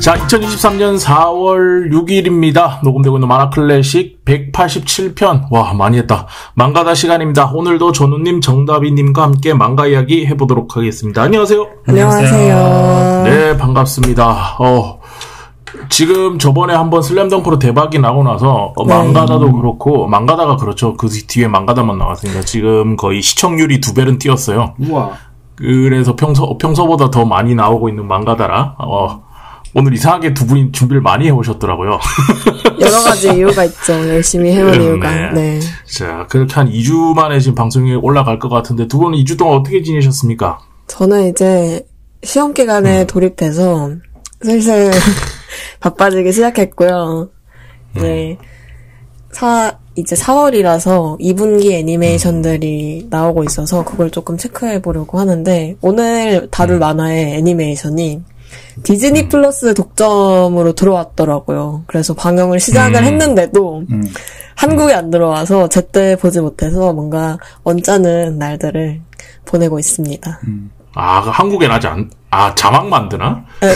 자, 2023년 4월 6일입니다. 녹음되고 있는 만화클래식 187편. 와, 많이 했다. 망가다 시간입니다. 오늘도 전우님, 정다비님과 함께 망가 이야기 해보도록 하겠습니다. 안녕하세요. 안녕하세요. 네, 반갑습니다. 지금 저번에 한번 슬램덩크로 대박이 나고 나서 망가다도 그렇고, 망가다가 그렇죠. 그 뒤에 망가다만 나왔으니까 지금 거의 시청률이 2배는 뛰었어요. 우와. 그래서 평소보다 더 많이 나오고 있는 망가다라. 오늘 이상하게 두 분이 준비를 많이 해오셨더라고요. 여러 가지 이유가 있죠. 열심히 해온 이유가. 네. 자, 그렇게 한 2주 만에 지금 방송이 올라갈 것 같은데 두 분은 2주 동안 어떻게 지내셨습니까? 저는 이제 시험 기간에 돌입해서 슬슬 바빠지기 시작했고요. 네. 이제 4월이라서 2분기 애니메이션들이 나오고 있어서 그걸 조금 체크해 보려고 하는데 오늘 다룰 만화의 애니메이션이 디즈니 플러스 독점으로 들어왔더라고요. 그래서 방영을 시작을 했는데도 한국에 안 들어와서 제때 보지 못해서 뭔가 언짢은 날들을 보내고 있습니다. 한국엔 아직 자막 만드나? 네,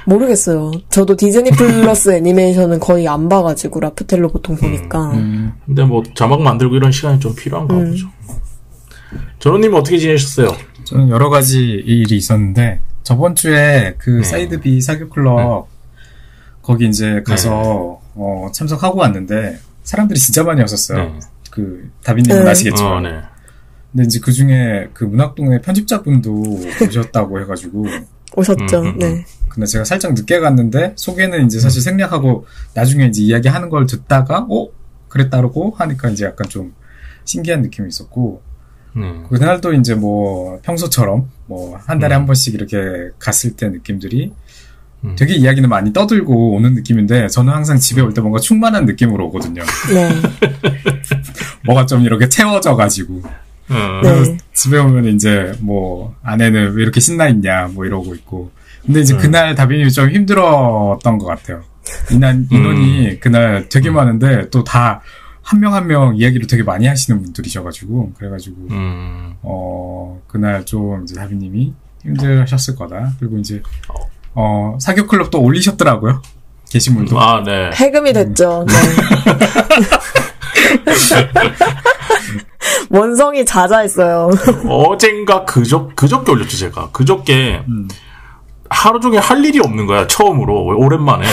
모르겠어요. 저도 디즈니 플러스 애니메이션은 거의 안 봐가지고 라프텔로 보통 보니까. 근데 뭐 자막 만들고 이런 시간이 좀 필요한가 보죠. 전우님은 어떻게 지내셨어요? 저는 여러 가지 일이 있었는데 저번 주에 그 사이드 B 사교 클럽 거기 이제 가서 참석하고 왔는데 사람들이 진짜 많이 왔었어요. 그 다빈님은 아시겠지만. 근데 이제 그 중에 그 문학동의 편집자분도 오셨다고 해가지고 오셨죠. 네. 근데 제가 살짝 늦게 갔는데 소개는 이제 사실 생략하고 나중에 이제 이야기하는 걸 듣다가 그랬다고 하니까 이제 약간 좀 신기한 느낌이 있었고. 그날도 이제 뭐 평소처럼 뭐 한 달에 한 번씩 이렇게 갔을 때 느낌들이 되게 이야기는 많이 떠들고 오는 느낌인데 저는 항상 집에 올 때 뭔가 충만한 느낌으로 오거든요. 네. 뭐가 좀 이렇게 채워져가지고. 네. 집에 오면 이제 뭐 아내는 왜 이렇게 신나 있냐 뭐 이러고 있고. 근데 이제 그날 다빈이 좀 힘들었던 것 같아요. 인원이 그날 되게 많은데 또 다 한 명 한 명 이야기를 되게 많이 하시는 분들이셔가지고, 그래가지고, 그날 좀 이제 다비님이 힘드셨을 거다. 그리고 이제, 사교클럽도 올리셨더라고요. 게시물도. 네. 해금이 됐죠. 네. 원성이 자자했어요. 어젠가 그저께 올렸죠, 제가. 그저께, 하루 종일 할 일이 없는 거야, 처음으로. 오랜만에.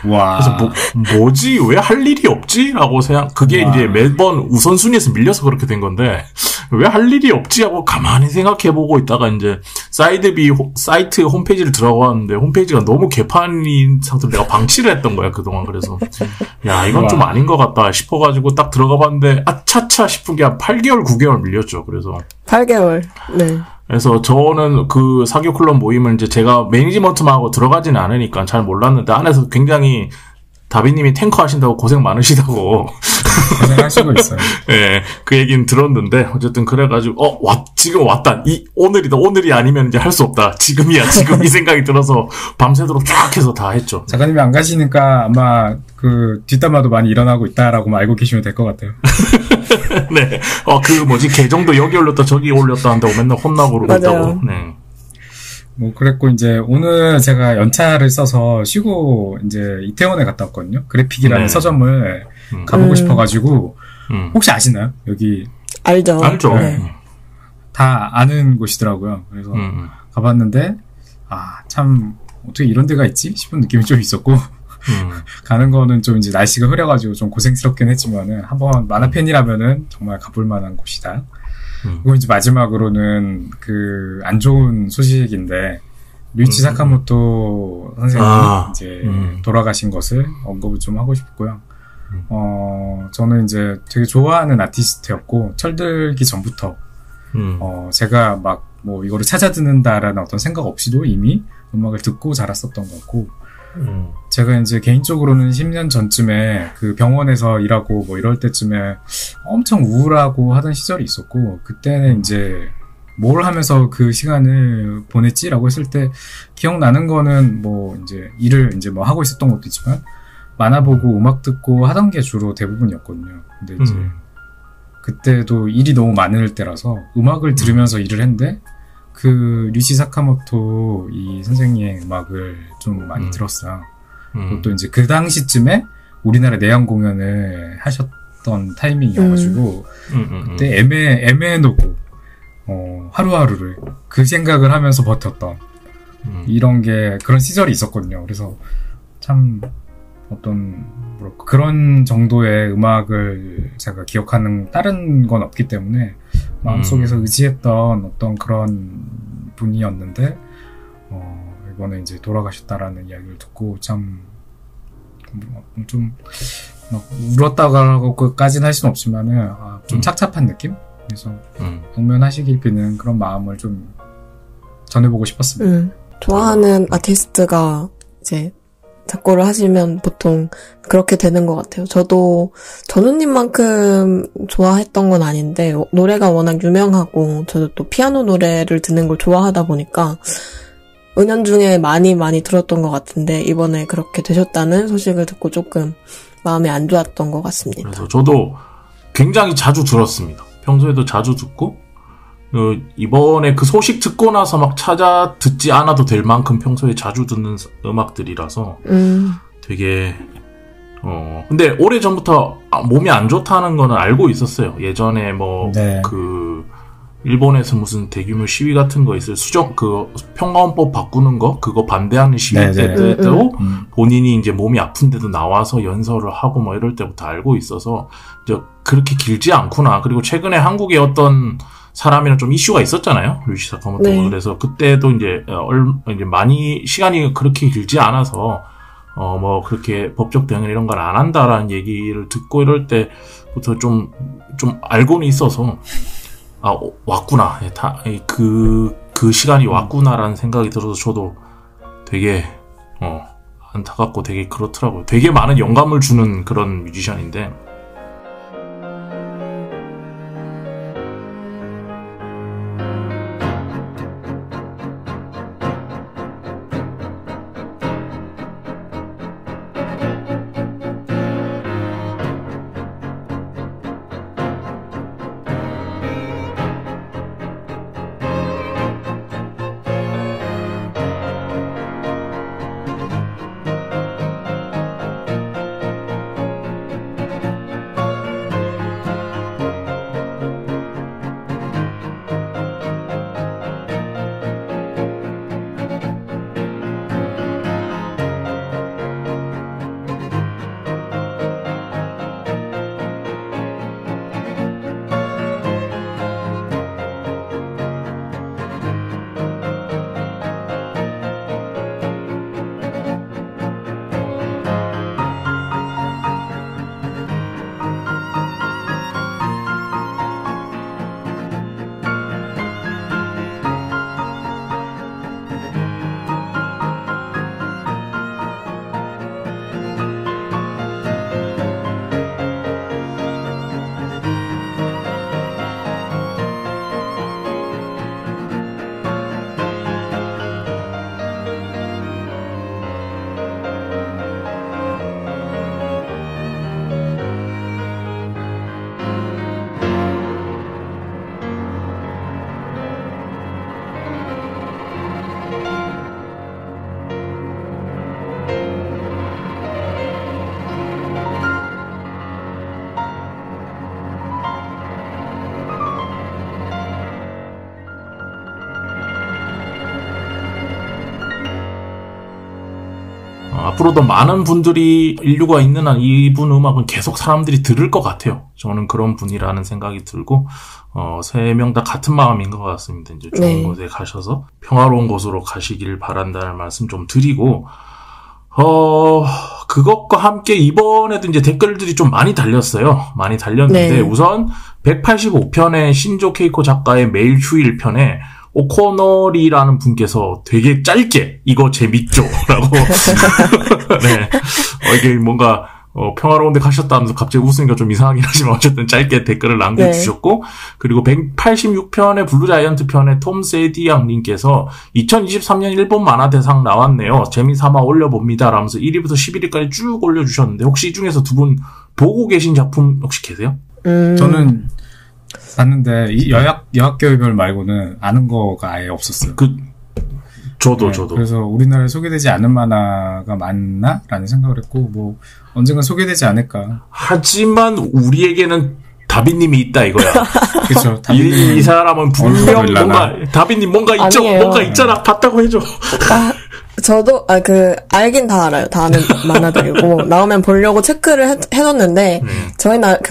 와. 그래서 뭐지? 왜 할 일이 없지? 라고 그게 이제 매번 우선순위에서 밀려서 그렇게 된 건데, 왜 할 일이 없지? 하고 가만히 생각해보고 있다가 이제, 사이트 홈페이지를 들어갔는데, 홈페이지가 너무 개판인 상태로 내가 방치를 했던 거야, 그동안. 그래서, 야, 이건 좀 아닌 것 같다 싶어가지고 딱 들어가 봤는데, 차차 싶은 게 한 8개월, 9개월 밀렸죠, 그래서. 8개월, 네. 그래서 저는 그 사교 클럽 모임을 이제 제가 매니지먼트만 하고 들어가지는 않으니까 잘 몰랐는데 안에서 굉장히 다비님이 탱커 하신다고 고생 많으시다고. 고생하시고 있어요. 네, 그 얘기는 들었는데 어쨌든 그래가지고 지금 왔다. 오늘이 아니면 이제 할 수 없다. 지금이야. 지금 이 생각이 들어서 밤새도록 쫙 해서 다 했죠. 작가님이 안 가시니까 아마 그 뒷담화도 많이 일어나고 있다라고 알고 계시면 될 것 같아요. 네. 계정도 여기 올렸다 저기 올렸다 한다고 맨날 혼나고 그러고 있다고. 네. 뭐 그랬고 이제 오늘 제가 연차를 써서 쉬고 이제 이태원에 갔다 왔거든요. 그래픽이라는 서점을 가보고 싶어가지고 혹시 아시나요? 여기 알죠. 네. 다 아는 곳이더라고요. 그래서 가봤는데 참 어떻게 이런 데가 있지 싶은 느낌이 좀 있었고 가는 거는 좀 이제 날씨가 흐려가지고 좀 고생스럽긴 했지만은 한번 만화 팬이라면은 정말 가볼 만한 곳이다. 그리고 이제 마지막으로는 그 안 좋은 소식인데 류이치 사카모토 선생님이 이제 돌아가신 것을 언급을 좀 하고 싶고요. 저는 이제 되게 좋아하는 아티스트였고 철들기 전부터 제가 막 뭐 이거를 찾아 듣는다라는 어떤 생각 없이도 이미 음악을 듣고 자랐었던 것 같고 제가 이제 개인적으로는 10년 전쯤에 그 병원에서 일하고 뭐 이럴 때쯤에 엄청 우울하고 하던 시절이 있었고 그때는 이제 뭘 하면서 그 시간을 보냈지라고 했을 때 기억나는 거는 뭐 이제 일을 이제 뭐 하고 있었던 것도 있지만 만화 보고 음악 듣고 하던 게 주로 대부분이었거든요. 근데 이제 그때도 일이 너무 많을 때라서 음악을 들으면서 일을 했는데 그 류시 사카모토 이 선생님의 음악을 좀 많이 들었어요. 그것도 이제 그 당시쯤에 우리나라 내한 공연을 하셨던 타이밍이어가지고 그때 애매해놓고 하루하루를 그 생각을 하면서 버텼던 이런 게 그런 시절이 있었거든요. 그래서 참 그런 정도의 음악을 제가 기억하는 다른 건 없기 때문에 마음속에서 의지했던 어떤 그런 분이었는데 이번에 이제 돌아가셨다라는 이야기를 듣고 참 좀 막 울었다가까지는 할 수는 없지만은 좀 착잡한 느낌? 그래서 공면하시길 비는 그런 마음을 좀 전해보고 싶었습니다. 좋아하는 아티스트가 이제 작곡을 하시면 보통 그렇게 되는 것 같아요. 저도 전우님만큼 좋아했던 건 아닌데 노래가 워낙 유명하고 저도 또 피아노 노래를 듣는 걸 좋아하다 보니까 은연중에 많이 들었던 것 같은데 이번에 그렇게 되셨다는 소식을 듣고 조금 마음이 안 좋았던 것 같습니다. 그래서 저도 굉장히 자주 들었습니다. 평소에도 자주 듣고 이번에 그 소식 듣고 나서 막 찾아 듣지 않아도 될 만큼 평소에 자주 듣는 음악들이라서 되게 근데 오래전부터 몸이 안 좋다는 거는 알고 있었어요. 예전에 일본에서 무슨 대규모 시위 같은 거 있어요. 평화헌법 바꾸는 거, 그거 반대하는 시위 때도 본인이 이제 몸이 아픈데도 나와서 연설을 하고 뭐 이럴 때부터 알고 있어서, 이제 그렇게 길지 않구나. 그리고 최근에 한국에 어떤 사람이랑 좀 이슈가 있었잖아요. 류시 사카모토가. 네. 그래서 그때도 이제 많이 시간이 그렇게 길지 않아서, 그렇게 법적 대응 이런 걸 안 한다라는 얘기를 듣고 이럴 때부터 좀 알고는 있어서, 왔구나. 그 시간이 왔구나라는 생각이 들어서 저도 되게, 안타깝고 되게 그렇더라고요. 되게 많은 영감을 주는 그런 뮤지션인데. 앞으로도 많은 분들이 인류가 있는 한 이분 음악은 계속 사람들이 들을 것 같아요. 저는 그런 분이라는 생각이 들고, 세 명 다 같은 마음인 것 같습니다. 이제 좋은 곳에 가셔서 평화로운 곳으로 가시길 바란다는 말씀 좀 드리고, 그것과 함께 이번에도 이제 댓글들이 좀 많이 달렸어요. 많이 달렸는데, 우선 185편의 신조 케이코 작가의 매일 휴일 편에 오코노리라는 분께서 되게 짧게 이거 재밌죠? 라고 네. 이게 뭔가 평화로운 데 가셨다면서 갑자기 웃으니까 좀 이상하긴 하지만 어쨌든 짧게 댓글을 남겨주셨고 그리고 186편의 블루자이언트 편의 톰 세디앙 님께서 2023년 일본 만화대상 나왔네요. 재미삼아 올려봅니다. 라면서 1위부터 11위까지 쭉 올려주셨는데 혹시 이 중에서 두 분 보고 계신 작품 혹시 계세요? 저는 봤는데 이 여학교별 말고는 아는 거가 아예 없었어요. 저도. 그래서 우리나라에 소개되지 않은 만화가 많나라는 생각을 했고 뭐 언젠가 소개되지 않을까. 하지만 우리에게는 다빈님이 있다 이거야. 그렇죠. 이 사람은 분명 다빈님 뭔가 있죠. 아니에요. 뭔가 있잖아. 봤다고 해줘. 저도 알긴 다 알아요. 다 아는 만화들이고 나오면 보려고 체크를 해뒀는데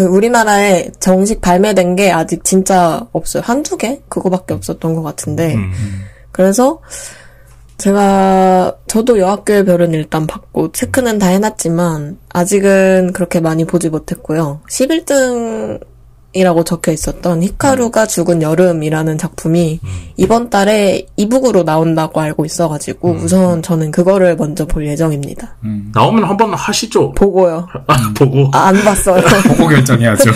우리나라에 정식 발매된 게 아직 진짜 없어요. 한두 개 그거밖에 없었던 것 같은데 그래서 저도 여학교의 별은 일단 봤고 체크는 다 해놨지만 아직은 그렇게 많이 보지 못했고요. 11등이라고 적혀 있었던 히카루가 죽은 여름이라는 작품이 이번 달에 이북으로 나온다고 알고 있어가지고 우선 저는 그거를 먼저 볼 예정입니다. 나오면 한번 하시죠. 보고요. 보고. 안 봤어요. 보고 결정해야죠.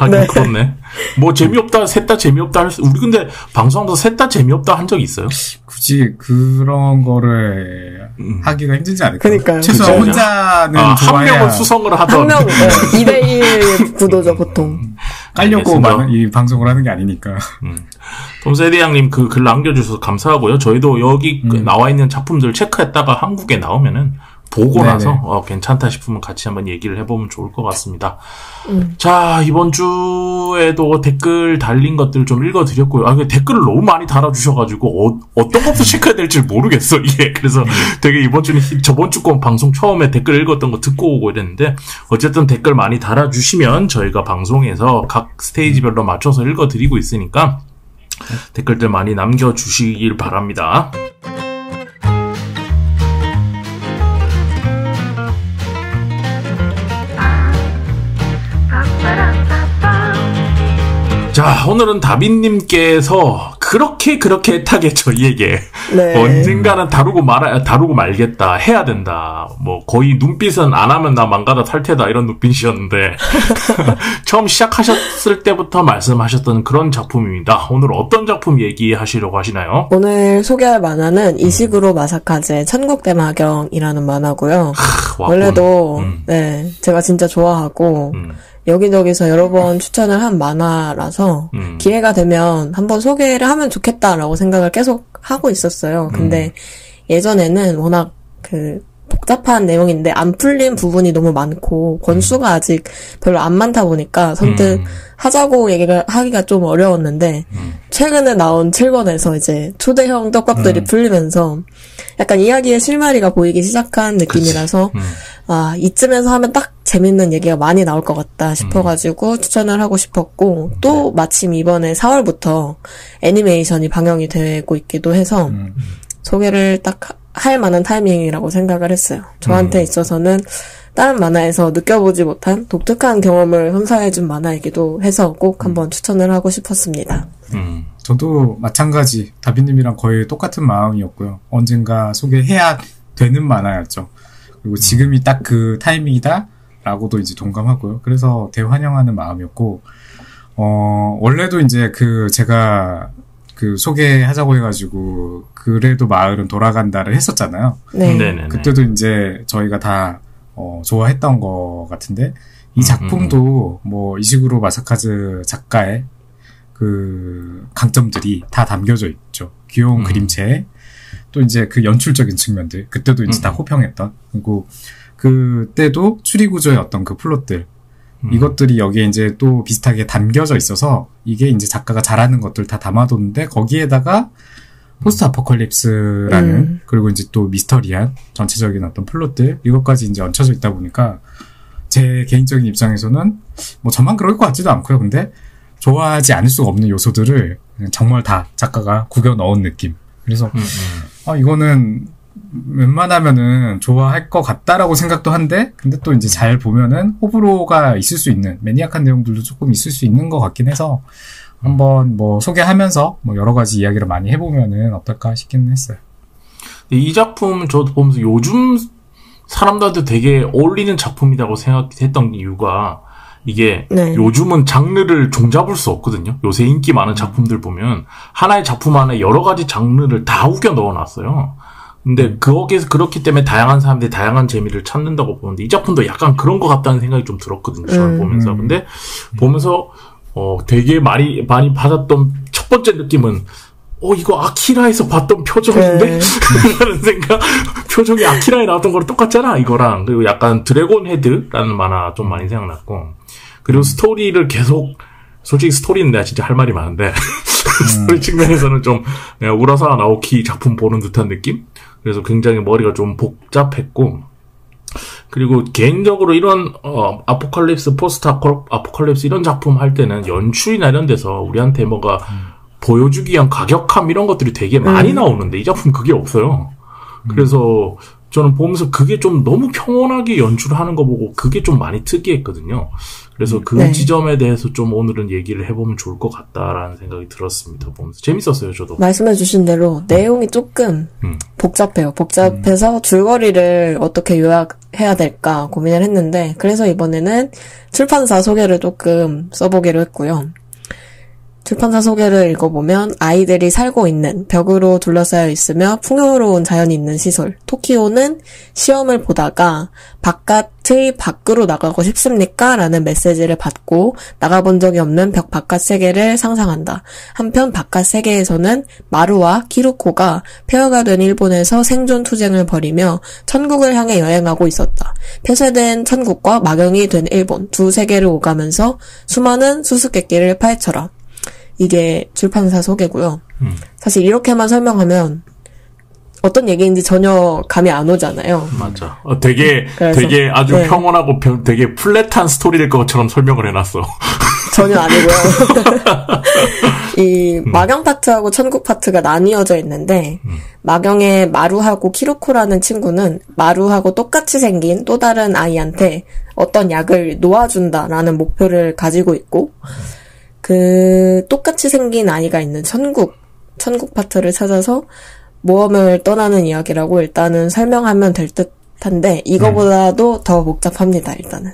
하긴 네. 그렇네. 뭐 재미없다, 셋 다 재미없다 우리 근데 방송하면서 셋 다 재미없다 한 적 있어요? 굳이 그런 거를 하기가 힘들지 않을까요? 그러니까요. 최소한 혼자는 좋아해야. 한 명은 수성을 하던. 한 명, 2대1 구도죠, 보통. 깔려고 이 방송을 하는 게 아니니까. 톰세디양님 그 글 남겨주셔서 감사하고요. 저희도 여기 나와 있는 작품들 체크했다가 한국에 나오면은 보고 네네. 나서 괜찮다 싶으면 같이 한번 얘기를 해보면 좋을 것 같습니다. 자, 이번 주에도 댓글 달린 것들 좀 읽어드렸고요. 댓글을 너무 많이 달아주셔가지고 어떤 것도 체크해야 될지 모르겠어 이게. 그래서 되게 이번 주는 저번 주 거 방송 처음에 댓글 읽었던 거 듣고 오고 이랬는데 어쨌든 댓글 많이 달아주시면 저희가 방송에서 각 스테이지별로 맞춰서 읽어드리고 있으니까 댓글들 많이 남겨주시길 바랍니다. 자, 오늘은 다빈님께서 그렇게 애타게 저희에게 네. 언젠가는 다루고 말겠다, 해야 된다. 뭐 거의 눈빛은 안 하면 나 망가다 탈 테다 이런 눈빛이었는데 처음 시작하셨을 때부터 말씀하셨던 그런 작품입니다. 오늘 어떤 작품 얘기하시려고 하시나요? 오늘 소개할 만화는 이시구로 마사카즈의 천국대마경이라는 만화고요. 원래도 네, 제가 진짜 좋아하고 여기저기서 여러 번 추천을 한 만화라서 기회가 되면 한번 소개를 하면 좋겠다라고 생각을 계속 하고 있었어요. 근데 예전에는 워낙 복잡한 내용인데 안 풀린 부분이 너무 많고 권수가 아직 별로 안 많다 보니까 선뜻 하자고 얘기를 하기가 좀 어려웠는데 최근에 나온 7권에서 이제 초대형 떡밥들이 풀리면서 약간 이야기의 실마리가 보이기 시작한 느낌이라서 이쯤에서 하면 딱 재밌는 얘기가 많이 나올 것 같다 싶어가지고 추천을 하고 싶었고 또 마침 이번에 4월부터 애니메이션이 방영이 되고 있기도 해서 소개를 딱 할 만한 타이밍이라고 생각을 했어요. 저한테 있어서는 다른 만화에서 느껴보지 못한 독특한 경험을 선사해준 만화이기도 해서 꼭 한번 추천을 하고 싶었습니다. 저도 마찬가지 다빈님이랑 거의 똑같은 마음이었고요. 언젠가 소개해야 되는 만화였죠. 그리고 지금이 딱 그 타이밍이다 라고도 이제 동감하고요. 그래서 대환영하는 마음이었고 원래도 이제 제가 소개하자고 해가지고 그래도 마을은 돌아간다를 했었잖아요. 네. 그때도 이제 저희가 다 좋아했던 거 같은데 이 작품도 뭐 이시구로 마사카즈 작가의 그 강점들이 다 담겨져 있죠. 귀여운 그림체, 또 이제 그 연출적인 측면들, 그때도 이제 다 호평했던, 그리고 그때도 추리구조의 어떤 그 플롯들, 이것들이 여기에 이제 또 비슷하게 담겨져 있어서 이게 이제 작가가 잘하는 것들 다 담아뒀는데 거기에다가 포스트 아포칼립스라는 그리고 이제 또 미스터리한 전체적인 어떤 플롯들 이것까지 이제 얹혀져 있다 보니까 제 개인적인 입장에서는 뭐 저만 그럴 것 같지도 않고요. 근데 좋아하지 않을 수가 없는 요소들을 정말 다 작가가 구겨 넣은 느낌. 그래서 이거는 웬만하면은 좋아할 것 같다라고 생각도 한데 근데 또 이제 잘 보면은 호불호가 있을 수 있는 매니악한 내용들도 조금 있을 수 있는 것 같긴 해서 한번 뭐 소개하면서 뭐 여러 가지 이야기를 많이 해보면은 어떨까 싶기는 했어요. 이 작품 저도 보면서 요즘 사람들한테 되게 어울리는 작품이라고 생각했던 이유가 이게 요즘은 장르를 종잡을 수 없거든요. 요새 인기 많은 작품들 보면 하나의 작품 안에 여러 가지 장르를 다 우겨 넣어놨어요. 근데 거기에서 그렇기 때문에 다양한 사람들이 다양한 재미를 찾는다고 보는데 이 작품도 약간 그런 것 같다는 생각이 좀 들었거든요. 저를 보면서. 근데 보면서 되게 많이 받았던 첫 번째 느낌은, 이거 아키라에서 봤던 표정인데? 라는 생각. 표정이 아키라에 나왔던 거랑 똑같잖아, 이거랑. 그리고 약간 드래곤 헤드라는 만화 좀 많이 생각났고. 그리고 스토리를 계속, 솔직히 스토리는 내가 진짜 할 말이 많은데, 스토리 측면에서는 좀, 우라사와 나오키 작품 보는 듯한 느낌? 그래서 굉장히 머리가 좀 복잡했고, 그리고 개인적으로 이런, 아포칼립스, 포스트 아포칼립스 이런 작품 할 때는 연출이나 이런 데서 우리한테 뭐가 보여주기 위한 과격함 이런 것들이 되게 많이 나오는데 이 작품 그게 없어요. 그래서 저는 보면서 그게 좀 너무 평온하게 연출하는 거 보고 그게 좀 많이 특이했거든요. 그래서 그 지점에 대해서 좀 오늘은 얘기를 해보면 좋을 것 같다라는 생각이 들었습니다. 보면서 재밌었어요, 저도. 말씀해주신 대로 내용이 조금 복잡해요. 복잡해서 줄거리를 어떻게 요약해야 될까 고민을 했는데 그래서 이번에는 출판사 소개를 조금 써보기로 했고요. 출판사 소개를 읽어보면 아이들이 살고 있는 벽으로 둘러싸여 있으며 풍요로운 자연이 있는 시설 토키오는 시험을 보다가 바깥의 밖으로 나가고 싶습니까? 라는 메시지를 받고 나가본 적이 없는 벽 바깥 세계를 상상한다. 한편 바깥 세계에서는 마루와 키루코가 폐허가 된 일본에서 생존 투쟁을 벌이며 천국을 향해 여행하고 있었다. 폐쇄된 천국과 막영이 된 일본 두 세계를 오가면서 수많은 수수께끼를 파헤쳐라. 이게 출판사 소개고요. 사실 이렇게만 설명하면 어떤 얘기인지 전혀 감이 안 오잖아요. 맞아. 되게 아주 평온하고 되게 플랫한 스토리일 것처럼 설명을 해놨어. 전혀 아니고요. 이 막영 파트하고 천국 파트가 나뉘어져 있는데 막영의 마루하고 키루코라는 친구는 마루하고 똑같이 생긴 또 다른 아이한테 어떤 약을 놓아준다라는 목표를 가지고 있고 그 똑같이 생긴 아이가 있는 천국 파트를 찾아서 모험을 떠나는 이야기라고 일단은 설명하면 될 듯한데 이거보다도 더 복잡합니다. 일단은.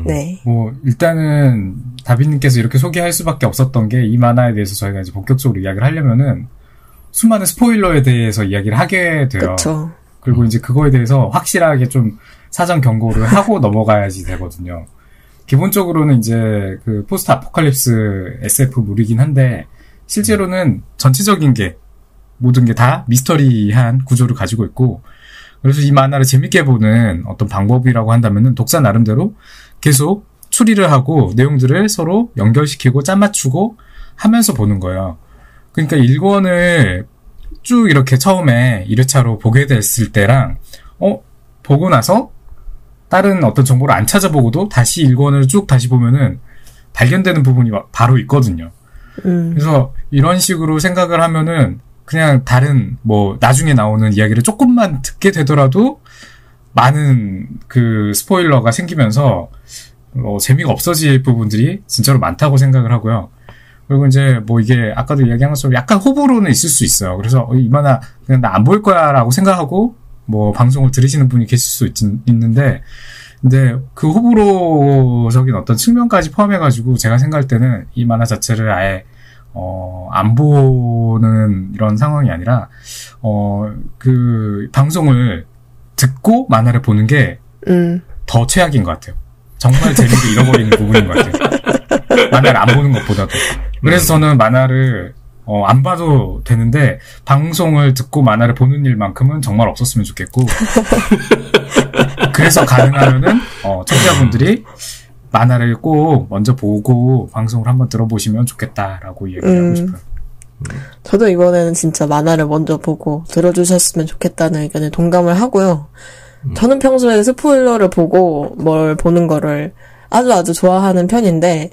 네. 일단은 다비님께서 이렇게 소개할 수밖에 없었던 게 이 만화에 대해서 저희가 이제 본격적으로 이야기를 하려면은 수많은 스포일러에 대해서 이야기를 하게 돼요. 그쵸. 그리고 이제 그거에 대해서 확실하게 좀 사전 경고를 하고 넘어가야지 되거든요. 기본적으로는 이제 그 포스트 아포칼립스 SF물이긴 한데 실제로는 전체적인 게 모든 게 다 미스터리한 구조를 가지고 있고 그래서 이 만화를 재밌게 보는 어떤 방법이라고 한다면은 독자 나름대로 계속 추리를 하고 내용들을 서로 연결시키고 짠 맞추고 하면서 보는 거예요. 그러니까 1권을 쭉 이렇게 처음에 1회차로 보게 됐을 때랑 보고 나서 다른 어떤 정보를 안 찾아보고도 다시 1권을 쭉 다시 보면은 발견되는 부분이 바로 있거든요. 그래서 이런 식으로 생각을 하면은 그냥 다른 나중에 나오는 이야기를 조금만 듣게 되더라도 많은 그 스포일러가 생기면서 재미가 없어질 부분들이 진짜로 많다고 생각을 하고요. 그리고 이제 이게 아까도 이야기한 것처럼 약간 호불호는 있을 수 있어요. 그래서 이 만화 그냥 나 안 볼 거야라고 생각하고 방송을 들으시는 분이 계실 수 있는데, 근데 그 호불호적인 어떤 측면까지 포함해가지고 제가 생각할 때는 이 만화 자체를 아예, 안 보는 이런 상황이 아니라, 그 방송을 듣고 만화를 보는 게 더 최악인 것 같아요. 정말 재미를 잃어버리는 부분인 것 같아요. 만화를 안 보는 것보다도. 그래서 저는 만화를 안 봐도 되는데 방송을 듣고 만화를 보는 일만큼은 정말 없었으면 좋겠고 그래서 가능하면은 청취자분들이 만화를 꼭 먼저 보고 방송을 한번 들어보시면 좋겠다라고 얘기를 하고 싶어요. 저도 이번에는 진짜 만화를 먼저 보고 들어주셨으면 좋겠다는 의견에 동감을 하고요. 저는 평소에 스포일러를 보고 뭘 보는 거를 아주 좋아하는 편인데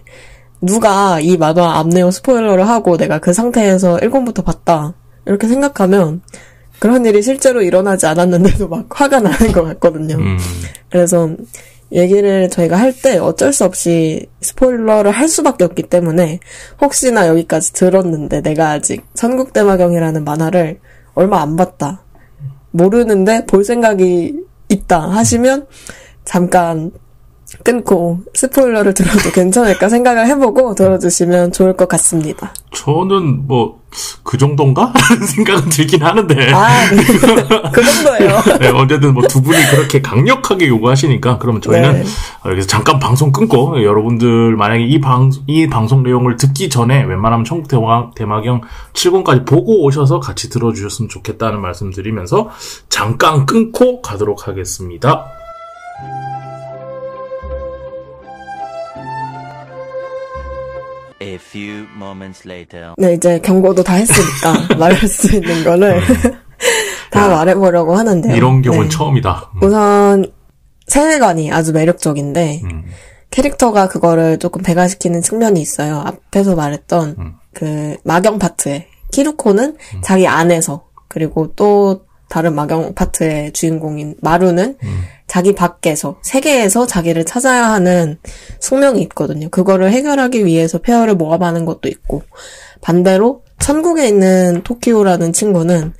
누가 이 만화 앞내용 스포일러를 하고 내가 그 상태에서 1권부터 봤다 이렇게 생각하면 그런 일이 실제로 일어나지 않았는데도 막 화가 나는 것 같거든요. 그래서 얘기를 저희가 할 때 어쩔 수 없이 스포일러를 할 수밖에 없기 때문에 혹시나 여기까지 들었는데 내가 아직 천국대마경이라는 만화를 얼마 안 봤다 모르는데 볼 생각이 있다 하시면 잠깐 끊고 스포일러를 들어도 괜찮을까 생각을 해보고 들어주시면 좋을 것 같습니다. 저는 뭐 그 정도인가? 라는 생각은 들긴 하는데. 네. 그 정도예요. 네, 어쨌든 뭐 두 분이 그렇게 강력하게 요구하시니까 그러면 저희는 여기서 잠깐 방송 끊고 여러분들 만약에 이 방송 내용을 듣기 전에 웬만하면 천국 대마경 7권까지 보고 오셔서 같이 들어주셨으면 좋겠다는 말씀 드리면서 잠깐 끊고 가도록 하겠습니다. A few moments later. 네, 이제 경고도 다 했으니까 말할 수 있는 거를 다 말해보려고 하는데요. 이런 경우는 처음이다. 우선 세계관이 아주 매력적인데 캐릭터가 그거를 조금 배가시키는 측면이 있어요. 앞에서 말했던 그 마경 파트에 키루코는 자기 안에서, 그리고 또 다른 마경 파트의 주인공인 마루는 자기 밖에서, 세계에서 자기를 찾아야 하는 숙명이 있거든요. 그거를 해결하기 위해서 페어를 모아가는 것도 있고, 반대로 천국에 있는 토키오라는 친구는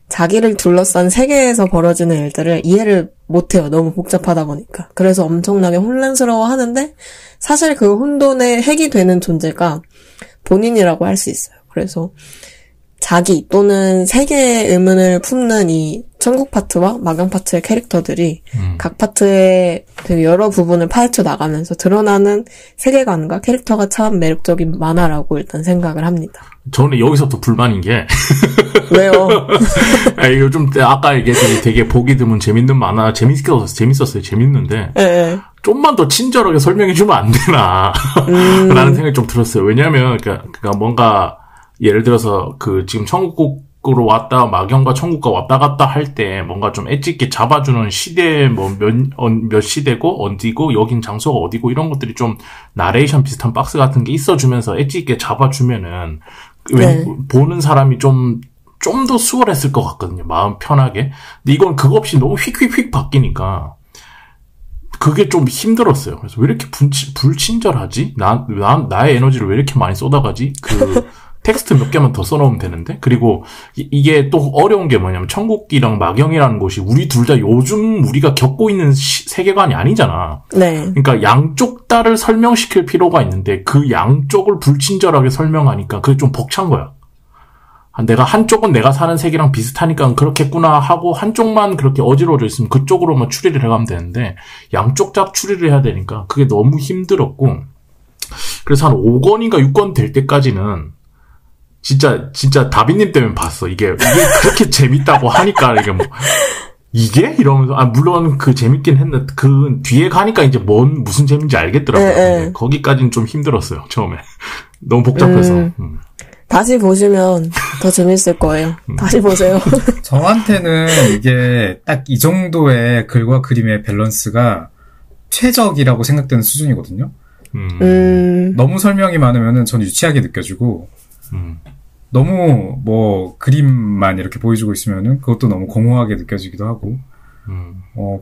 자기를 둘러싼 세계에서 벌어지는 일들을 이해를 못해요. 너무 복잡하다 보니까. 그래서 엄청나게 혼란스러워 하는데, 사실 그 혼돈의 핵이 되는 존재가 본인이라고 할 수 있어요. 그래서 자기 또는 세계의 의문을 품는 이 천국 파트와 마경 파트의 캐릭터들이 각 파트의 되게 여러 부분을 파헤쳐 나가면서 드러나는 세계관과 캐릭터가 참 매력적인 만화라고 일단 생각을 합니다. 저는 여기서부터 불만인 게 왜요? 요즘 아까 얘기했더니 되게 보기 드문 재밌는 만화, 재밌었어요. 재밌는데 네. 좀만 더 친절하게 설명해주면 안 되나 라는 생각이 좀 들었어요. 왜냐하면 그러니까 뭔가 예를 들어서 그 지금 천국으로 왔다 마경과 천국과 왔다 갔다 할 때 뭔가 좀 엣지 있게 잡아주는 시대 뭐 몇 시대고 어디고 여긴 장소가 어디고 이런 것들이 좀 나레이션 비슷한 박스 같은 게 있어주면서 엣지 있게 잡아주면은 보는 사람이 좀 더 수월했을 것 같거든요. 마음 편하게. 근데 이건 그거 없이 너무 휙휙휙 바뀌니까 그게 좀 힘들었어요. 그래서 왜 이렇게 불친절하지? 나의 에너지를 왜 이렇게 많이 쏟아가지? 텍스트 몇 개만 더 써놓으면 되는데? 그리고 이게 또 어려운 게 뭐냐면 천국이랑 마경이라는 곳이 우리 둘 다 요즘 우리가 겪고 있는 세계관이 아니잖아. 네. 그러니까 양쪽 다를 설명시킬 필요가 있는데 그 양쪽을 불친절하게 설명하니까 그게 좀 벅찬 거야. 한쪽은 내가 사는 세계랑 비슷하니까 그렇겠구나 하고 한쪽만 그렇게 어지러워져 있으면 그쪽으로만 추리를 해가면 되는데 양쪽 다 추리를 해야 되니까 그게 너무 힘들었고, 그래서 한 5권인가 6권 될 때까지는 진짜 다비님 때문에 봤어. 이게 그렇게 재밌다고 하니까 이게 이러면서 물론 그 재밌긴 했는데 그 뒤에 가니까 이제 무슨 재미인지 알겠더라고요. 거기까지는 좀 힘들었어요. 처음에 너무 복잡해서. 다시 보시면 더 재밌을 거예요. 다시 보세요. 저한테는 이게 딱 이 정도의 글과 그림의 밸런스가 최적이라고 생각되는 수준이거든요. 너무 설명이 많으면은 전 유치하게 느껴지고, 너무 뭐 그림만 이렇게 보여주고 있으면은 그것도 너무 공허하게 느껴지기도 하고,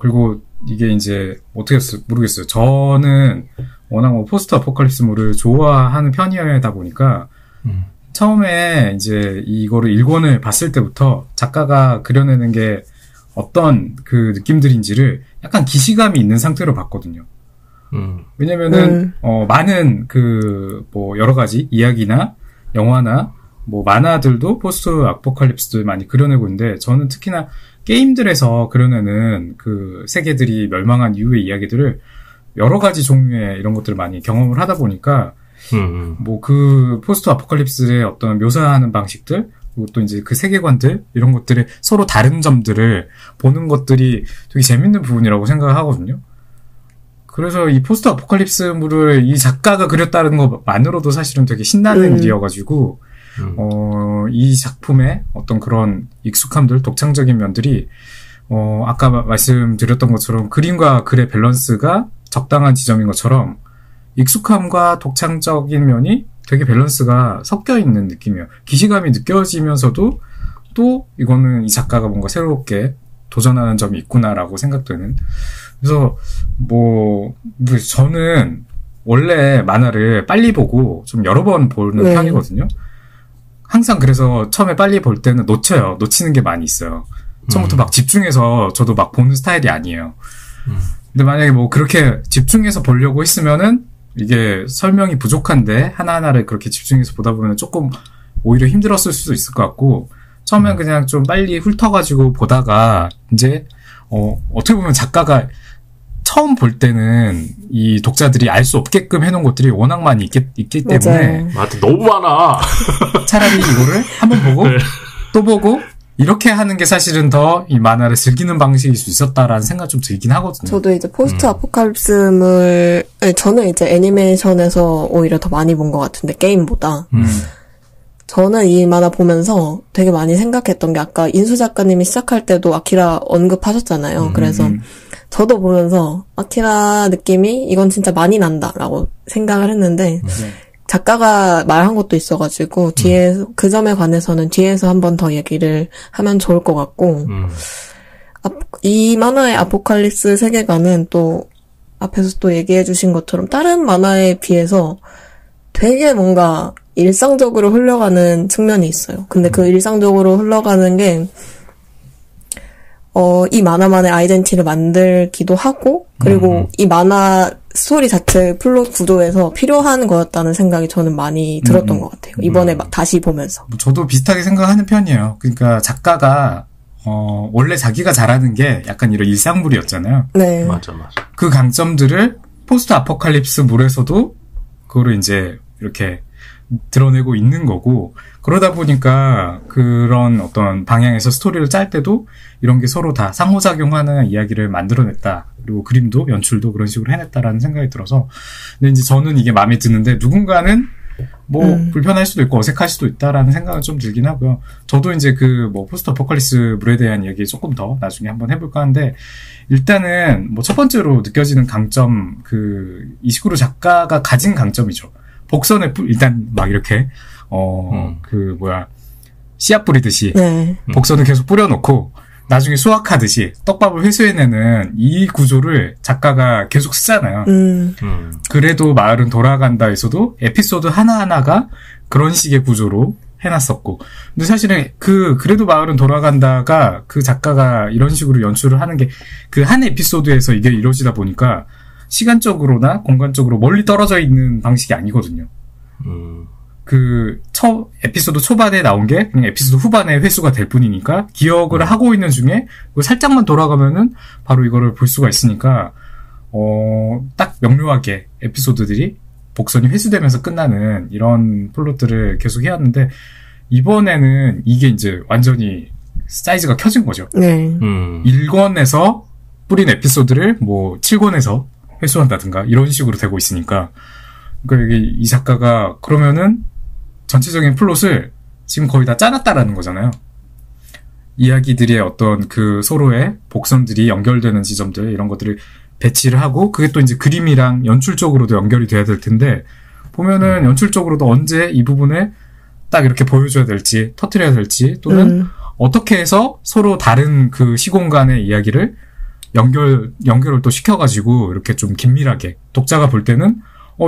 그리고 이게 이제 어떻게 모르겠어요. 저는 워낙 뭐 포스트 아포칼립스물을 좋아하는 편이다 보니까 처음에 이제 이거를 1권을 봤을 때부터 작가가 그려내는 게 어떤 그 느낌들인지를 약간 기시감이 있는 상태로 봤거든요. 왜냐면은 많은 그 뭐 여러 가지 이야기나 영화나 뭐 만화들도 포스트 아포칼립스도 많이 그려내고 있는데, 저는 특히나 게임들에서 그려내는 그 세계들이 멸망한 이후의 이야기들을 여러 가지 종류의 이런 것들을 많이 경험을 하다 보니까 뭐 그 포스트 아포칼립스의 어떤 묘사하는 방식들, 그리고 또 이제 그 세계관들, 이런 것들의 서로 다른 점들을 보는 것들이 되게 재밌는 부분이라고 생각을 하거든요. 그래서 이 포스트 아포칼립스물을 이 작가가 그렸다는 것만으로도 사실은 되게 신나는 일이어가지고, 이 작품의 어떤 그런 익숙함들, 독창적인 면들이, 아까 말씀드렸던 것처럼 그림과 글의 밸런스가 적당한 지점인 것처럼 익숙함과 독창적인 면이 되게 밸런스가 섞여 있는 느낌이에요. 기시감이 느껴지면서도 또 이거는 이 작가가 뭔가 새롭게 도전하는 점이 있구나라고 생각되는. 그래서 저는 원래 만화를 빨리 보고 좀 여러 번 보는 편이거든요. 항상 그래서 처음에 빨리 볼 때는 놓치는 게 많이 있어요. 처음부터 막 집중해서 저도 막 보는 스타일이 아니에요. 근데 만약에 뭐 그렇게 집중해서 보려고 했으면은 이게 설명이 부족한데 하나하나를 그렇게 집중해서 보다 보면 조금 오히려 힘들었을 수도 있을 것 같고 처음엔 그냥 좀 빨리 훑어가지고 보다가 이제 어떻게 보면 작가가 처음 볼 때는 이 독자들이 알 수 없게끔 해놓은 것들이 워낙 많이 있기 때문에 맞아, 너무 많아. 차라리 이거를 한번 보고 네. 또 보고 이렇게 하는 게 사실은 더 이 만화를 즐기는 방식일 수 있었다라는 생각 좀 들긴 하거든요. 저도 이제 포스트 아포칼립스물 저는 이제 애니메이션에서 오히려 더 많이 본 것 같은데 게임보다. 저는 이 만화 보면서 되게 많이 생각했던 게 아까 인수 작가님이 시작할 때도 아키라 언급하셨잖아요. 그래서 저도 보면서 아키라 느낌이 이건 진짜 많이 난다라고 생각을 했는데 작가가 말한 것도 있어가지고 뒤에 그 점에 관해서는 뒤에서 한 번 더 얘기를 하면 좋을 것 같고 이 만화의 아포칼립스 세계관은 또 앞에서 또 얘기해주신 것처럼 다른 만화에 비해서 되게 뭔가 일상적으로 흘러가는 측면이 있어요. 근데 그 일상적으로 흘러가는 게 이 만화만의 아이덴티티를 만들기도 하고 그리고 이 만화 스토리 자체 플롯 구조에서 필요한 거였다는 생각이 저는 많이 들었던 것 같아요. 이번에 막 다시 보면서. 저도 비슷하게 생각하는 편이에요. 그러니까 작가가 원래 자기가 잘하는 게 약간 이런 일상물이었잖아요. 네. 맞아. 그 강점들을 포스트 아포칼립스물에서도 그거를 이제 이렇게 드러내고 있는 거고 그러다 보니까 그런 어떤 방향에서 스토리를 짤 때도 이런 게 서로 다 상호작용하는 이야기를 만들어냈다. 그리고 그림도 연출도 그런 식으로 해냈다라는 생각이 들어서 근데 이제 저는 이게 마음에 드는데 누군가는 뭐 불편할 수도 있고 어색할 수도 있다라는 생각은 좀 들긴 하고요. 저도 이제 그 뭐 포스트 아포칼립스물에 대한 얘기 조금 더 나중에 한번 해볼까 하는데 일단은 뭐 첫 번째로 느껴지는 강점 이시구로 작가가 가진 강점이죠. 복선에 일단 막 이렇게 씨앗 뿌리듯이 네. 복선을 계속 뿌려놓고 나중에 수확하듯이 떡밥을 회수해내는 이 구조를 작가가 계속 쓰잖아요. 그래도 마을은 돌아간다에서도 에피소드 하나하나가 그런 식의 구조로 해놨었고 근데 사실은 그래도 마을은 돌아간다가 그 작가가 이런 식으로 연출을 하는 게 그 한 에피소드에서 이게 이루어지다 보니까 시간적으로나 공간적으로 멀리 떨어져 있는 방식이 아니거든요. 에피소드 초반에 나온 게 그냥 에피소드 후반에 회수가 될 뿐이니까 기억을 하고 있는 중에 살짝만 돌아가면은 바로 이거를 볼 수가 있으니까 딱 명료하게 에피소드들이 복선이 회수되면서 끝나는 이런 플롯들을 계속 해왔는데 이번에는 이게 이제 완전히 사이즈가 켜진 거죠. 네. 1권에서 뿌린 에피소드를 뭐 7권에서 회수한다든가 이런 식으로 되고 있으니까 그러니까 이 작가가 그러면은 전체적인 플롯을 지금 거의 다 짜놨다라는 거잖아요. 이야기들의 어떤 그 서로의 복선들이 연결되는 지점들 이런 것들을 배치를 하고 그게 또 이제 그림이랑 연출적으로도 연결이 돼야 될 텐데 보면은 연출적으로도 언제 이 부분에 딱 이렇게 보여줘야 될지 터뜨려야 될지 또는 어떻게 해서 서로 다른 그 시공간의 이야기를 연결을 또 시켜가지고 이렇게 좀 긴밀하게 독자가 볼 때는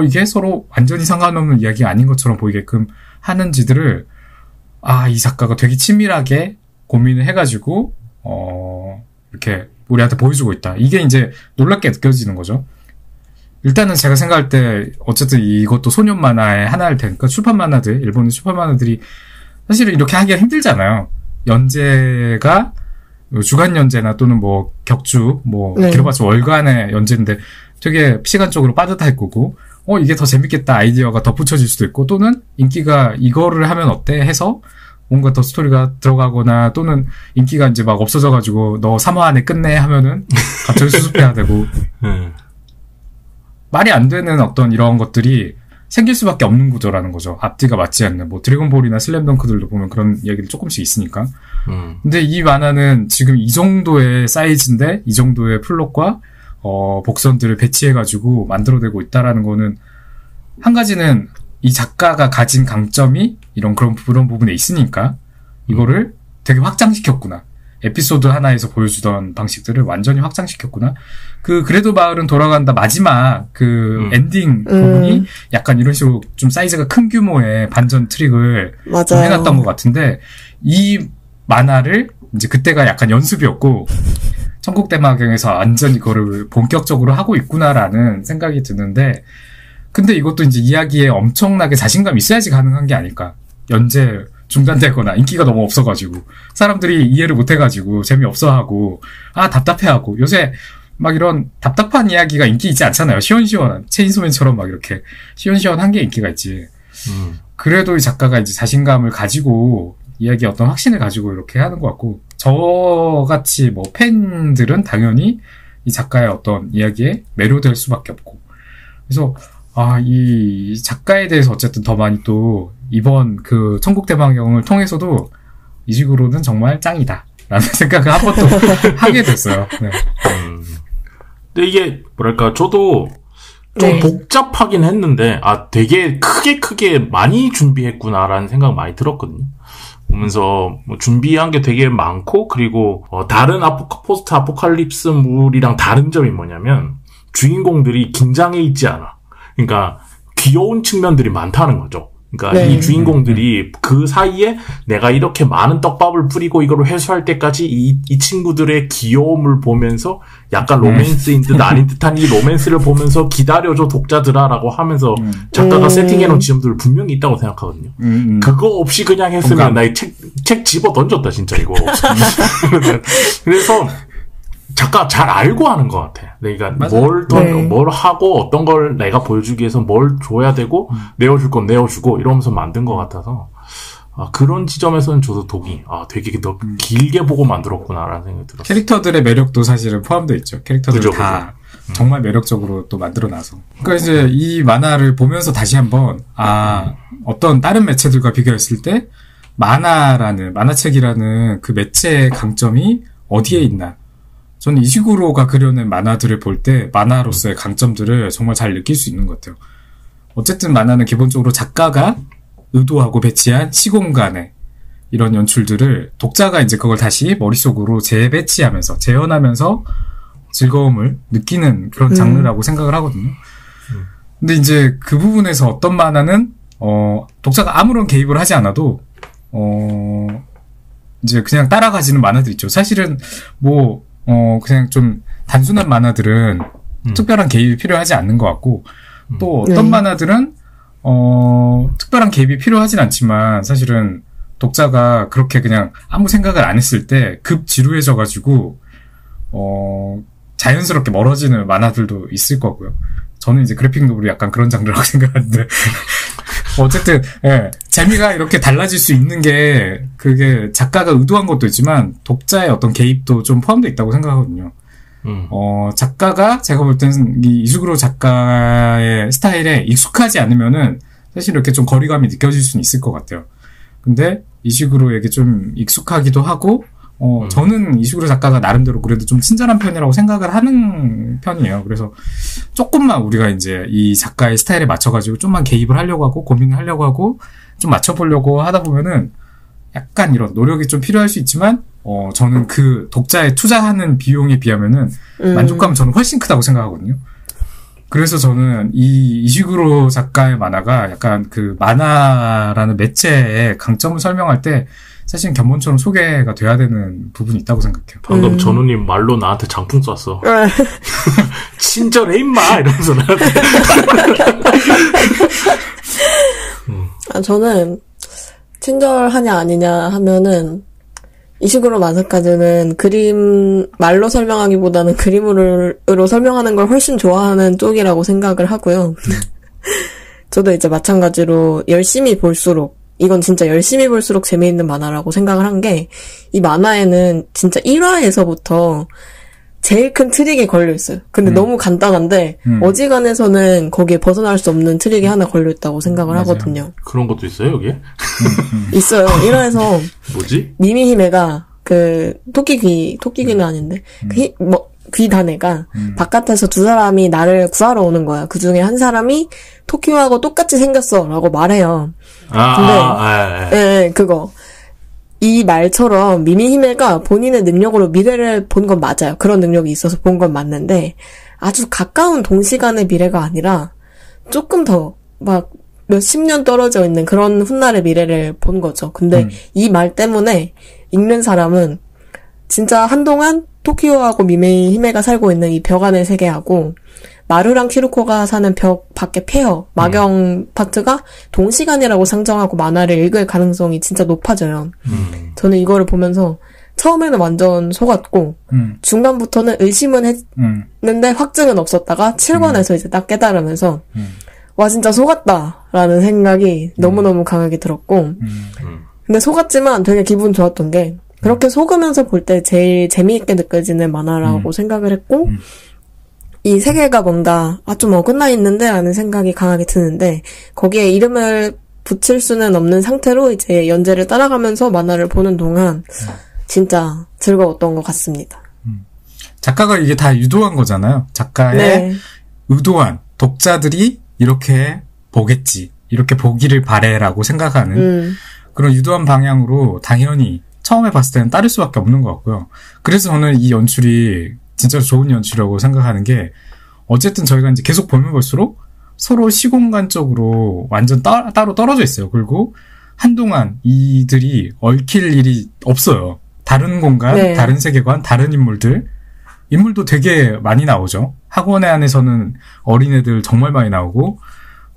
이게 서로 완전히 상관없는 이야기가 아닌 것처럼 보이게끔 하는지들을 이 작가가 되게 치밀하게 고민을 해가지고 이렇게 우리한테 보여주고 있다. 이게 이제 놀랍게 느껴지는 거죠. 일단은 제가 생각할 때 어쨌든 이것도 소년 만화의 하나일 테니까 출판 만화들 일본의 출판 만화들이 사실은 이렇게 하기가 힘들잖아요. 연재가 주간 연재나 또는 뭐 격주 길어봤자 월간의 연재인데 되게 시간적으로 빠듯할 거고 이게 더 재밌겠다 아이디어가 덧붙여질 수도 있고 또는 인기가 이거를 하면 어때 해서 뭔가 더 스토리가 들어가거나 또는 인기가 이제 막 없어져가지고 너 3화 안에 끝내 하면은 갑자기 수습해야 되고 말이 안 되는 어떤 이런 것들이 생길 수밖에 없는 구조라는 거죠. 앞뒤가 맞지 않는 뭐 드래곤볼이나 슬램덩크들도 보면 그런 이야기들 조금씩 있으니까. 근데 이 만화는 지금 이 정도의 사이즈인데 이 정도의 플롯과 복선들을 배치해가지고 만들어내고 있다라는 거는 한 가지는 이 작가가 가진 강점이 그런 부분에 있으니까 이거를 되게 확장시켰구나. 에피소드 하나에서 보여주던 방식들을 완전히 확장시켰구나. 그래도 마을은 돌아간다 마지막 엔딩 부분이 약간 이런 식으로 좀 사이즈가 큰 규모의 반전 트릭을 좀 해놨던 것 같은데 이 만화를 이제 그때가 약간 연습이었고 천국대마경에서 완전히 그거를 본격적으로 하고 있구나라는 생각이 드는데, 근데 이것도 이제 이야기에 엄청나게 자신감이 있어야지 가능한 게 아닐까. 연재 중단되거나 인기가 너무 없어가지고 사람들이 이해를 못해가지고 재미없어하고 답답해하고, 요새 막 이런 답답한 이야기가 인기 있지 않잖아요. 시원시원한 체인소맨처럼 막 이렇게 시원시원한 게 인기가 있지. 그래도 이 작가가 이제 자신감을 가지고 이야기에 어떤 확신을 가지고 이렇게 하는 것 같고, 저같이 뭐 팬들은 당연히 이 작가의 어떤 이야기에 매료될 수밖에 없고, 그래서 이 작가에 대해서 어쨌든 더 많이 또 이번 그 천국대마경을 통해서도 이식으로는 정말 짱이다 라는 생각을 한 번 또 하게 됐어요. 네. 근데 이게 뭐랄까, 저도 좀 복잡하긴 했는데 되게 크게 많이 준비했구나라는 생각 많이 들었거든요. 보면서 뭐 준비한 게 되게 많고, 그리고 다른 포스트 아포칼립스물이랑 다른 점이 뭐냐면 주인공들이 긴장해 있지 않아. 그러니까 귀여운 측면들이 많다는 거죠. 그러니까 이 주인공들이 그 사이에 내가 이렇게 많은 떡밥을 뿌리고 이걸 회수할 때까지 이 친구들의 귀여움을 보면서 약간 로맨스인 듯 아닌 듯한 이 로맨스를 보면서 기다려줘 독자들아라고 하면서 작가가 세팅해놓은 지점들 분명히 있다고 생각하거든요. 그거 없이 그냥 했으면 나 책 집어 던졌다 진짜 이거. 그래서 작가 잘 알고 하는 것 같아. 그러니까 뭘 하고 어떤 걸 내가 보여주기 위해서 뭘 줘야 되고 내어줄 건 내어주고 이러면서 만든 것 같아서 그런 지점에서는 저도 독이 되게 더 길게 보고 만들었구나라는 생각이 들었어요. 캐릭터들의 매력도 사실은 포함되어 있죠. 캐릭터들 다 정말 매력적으로 또 만들어놔서. 그러니까 이제 이 만화를 보면서 다시 한번 어떤 다른 매체들과 비교했을 때 만화책이라는 그 매체의 강점이 어디에 있나. 저는 이시구로가 그려낸 만화들을 볼 때 만화로서의 강점들을 정말 잘 느낄 수 있는 것 같아요. 어쨌든 만화는 기본적으로 작가가 의도하고 배치한 시공간에 이런 연출들을 독자가 이제 그걸 다시 머릿속으로 재배치하면서 재현하면서 즐거움을 느끼는 그런 장르라고 생각을 하거든요. 근데 이제 그 부분에서 어떤 만화는 독자가 아무런 개입을 하지 않아도 이제 그냥 따라가지는 만화들 있죠. 사실은 그냥 좀 단순한 만화들은 특별한 개입이 필요하지 않는 것 같고, 또 어떤 만화들은 특별한 개입이 필요하진 않지만 사실은 독자가 그렇게 그냥 아무 생각을 안 했을 때 급 지루해져가지고 자연스럽게 멀어지는 만화들도 있을 거고요. 저는 이제 그래픽 노블이 약간 그런 장르라고 생각하는데 어쨌든 재미가 이렇게 달라질 수 있는 게 그게 작가가 의도한 것도 있지만 독자의 어떤 개입도 좀 포함되어 있다고 생각하거든요. 작가가 제가 볼 때는 이 이수그로 작가의 스타일에 익숙하지 않으면은 사실 이렇게 좀 거리감이 느껴질 수는 있을 것 같아요. 근데 이수그로에게 좀 익숙하기도 하고 저는 이슈그로 작가가 나름대로 그래도 좀 친절한 편이라고 생각을 하는 편이에요. 그래서 조금만 우리가 이제 이 작가의 스타일에 맞춰가지고 좀만 개입을 하려고 하고 고민을 하려고 하고 좀 맞춰보려고 하다 보면은 약간 이런 노력이 좀 필요할 수 있지만 저는 그 독자에 투자하는 비용에 비하면은 만족감은 저는 훨씬 크다고 생각하거든요. 그래서 저는 이 이슈그로 작가의 만화가 약간 그 만화라는 매체의 강점을 설명할 때 사실은 견본처럼 소개가 돼야 되는 부분이 있다고 생각해요. 방금 전우님 말로 나한테 장풍 쐈어. 친절해 임마 이러면서 나한테. 저는 친절하냐 아니냐 하면은 이식으로 만화까지는 말로 설명하기보다는 그림으로 설명하는 걸 훨씬 좋아하는 쪽이라고 생각을 하고요. 저도 이제 마찬가지로 열심히 볼수록 이건 진짜 열심히 볼수록 재미있는 만화라고 생각을 한 게, 이 만화에는 진짜 1화에서부터 제일 큰 트릭이 걸려있어요. 근데 너무 간단한데 어지간해서는 거기에 벗어날 수 없는 트릭이 하나 걸려있다고 생각을 맞아요. 하거든요. 그런 것도 있어요 여기에? 있어요. 1화에서 뭐지? 미미히메가 토끼귀는 아닌데 귀단 애가 바깥에서 두 사람이 나를 구하러 오는 거야. 그 중에 한 사람이 토끼하고 똑같이 생겼어 라고 말해요. 근데 그거 이 말처럼 미미히메가 본인의 능력으로 미래를 본 건 맞아요. 그런 능력이 있어서 본 건 맞는데 아주 가까운 동시간의 미래가 아니라 조금 더 막 몇십 년 떨어져 있는 그런 훗날의 미래를 본 거죠. 근데 이 말 때문에 읽는 사람은 진짜 한동안 토키오하고 미메이 히메가 살고 있는 이 벽 안의 세계하고 마루랑 키루코가 사는 벽 밖의 폐허, 마경 파트가 동시간이라고 상정하고 만화를 읽을 가능성이 진짜 높아져요. 저는 이거를 보면서 처음에는 완전 속았고 중간부터는 의심은 했는데 확증은 없었다가 7권에서 이제 딱 깨달으면서 와 진짜 속았다라는 생각이 너무너무 강하게 들었고 근데 속았지만 되게 기분 좋았던 게 그렇게 속으면서 볼 때 제일 재미있게 느껴지는 만화라고 생각을 했고 이 세계가 뭔가 좀 어긋나 있는데 라는 생각이 강하게 드는데 거기에 이름을 붙일 수는 없는 상태로 이제 연재를 따라가면서 만화를 보는 동안 진짜 즐거웠던 것 같습니다. 작가가 이게 다 유도한 거잖아요. 작가의 네. 의도한 독자들이 이렇게 보겠지, 이렇게 보기를 바래라고 생각하는 그런 유도한 방향으로 당연히 처음에 봤을 때는 따를 수밖에 없는 것 같고요. 그래서 저는 이 연출이 진짜 좋은 연출이라고 생각하는 게 어쨌든 저희가 이제 계속 보면 볼수록 서로 시공간적으로 완전 따로 떨어져 있어요. 그리고 한동안 이들이 얽힐 일이 없어요. 다른 공간, 네. 다른 세계관, 다른 인물도 되게 많이 나오죠. 학원에 안에서는 어린애들 정말 많이 나오고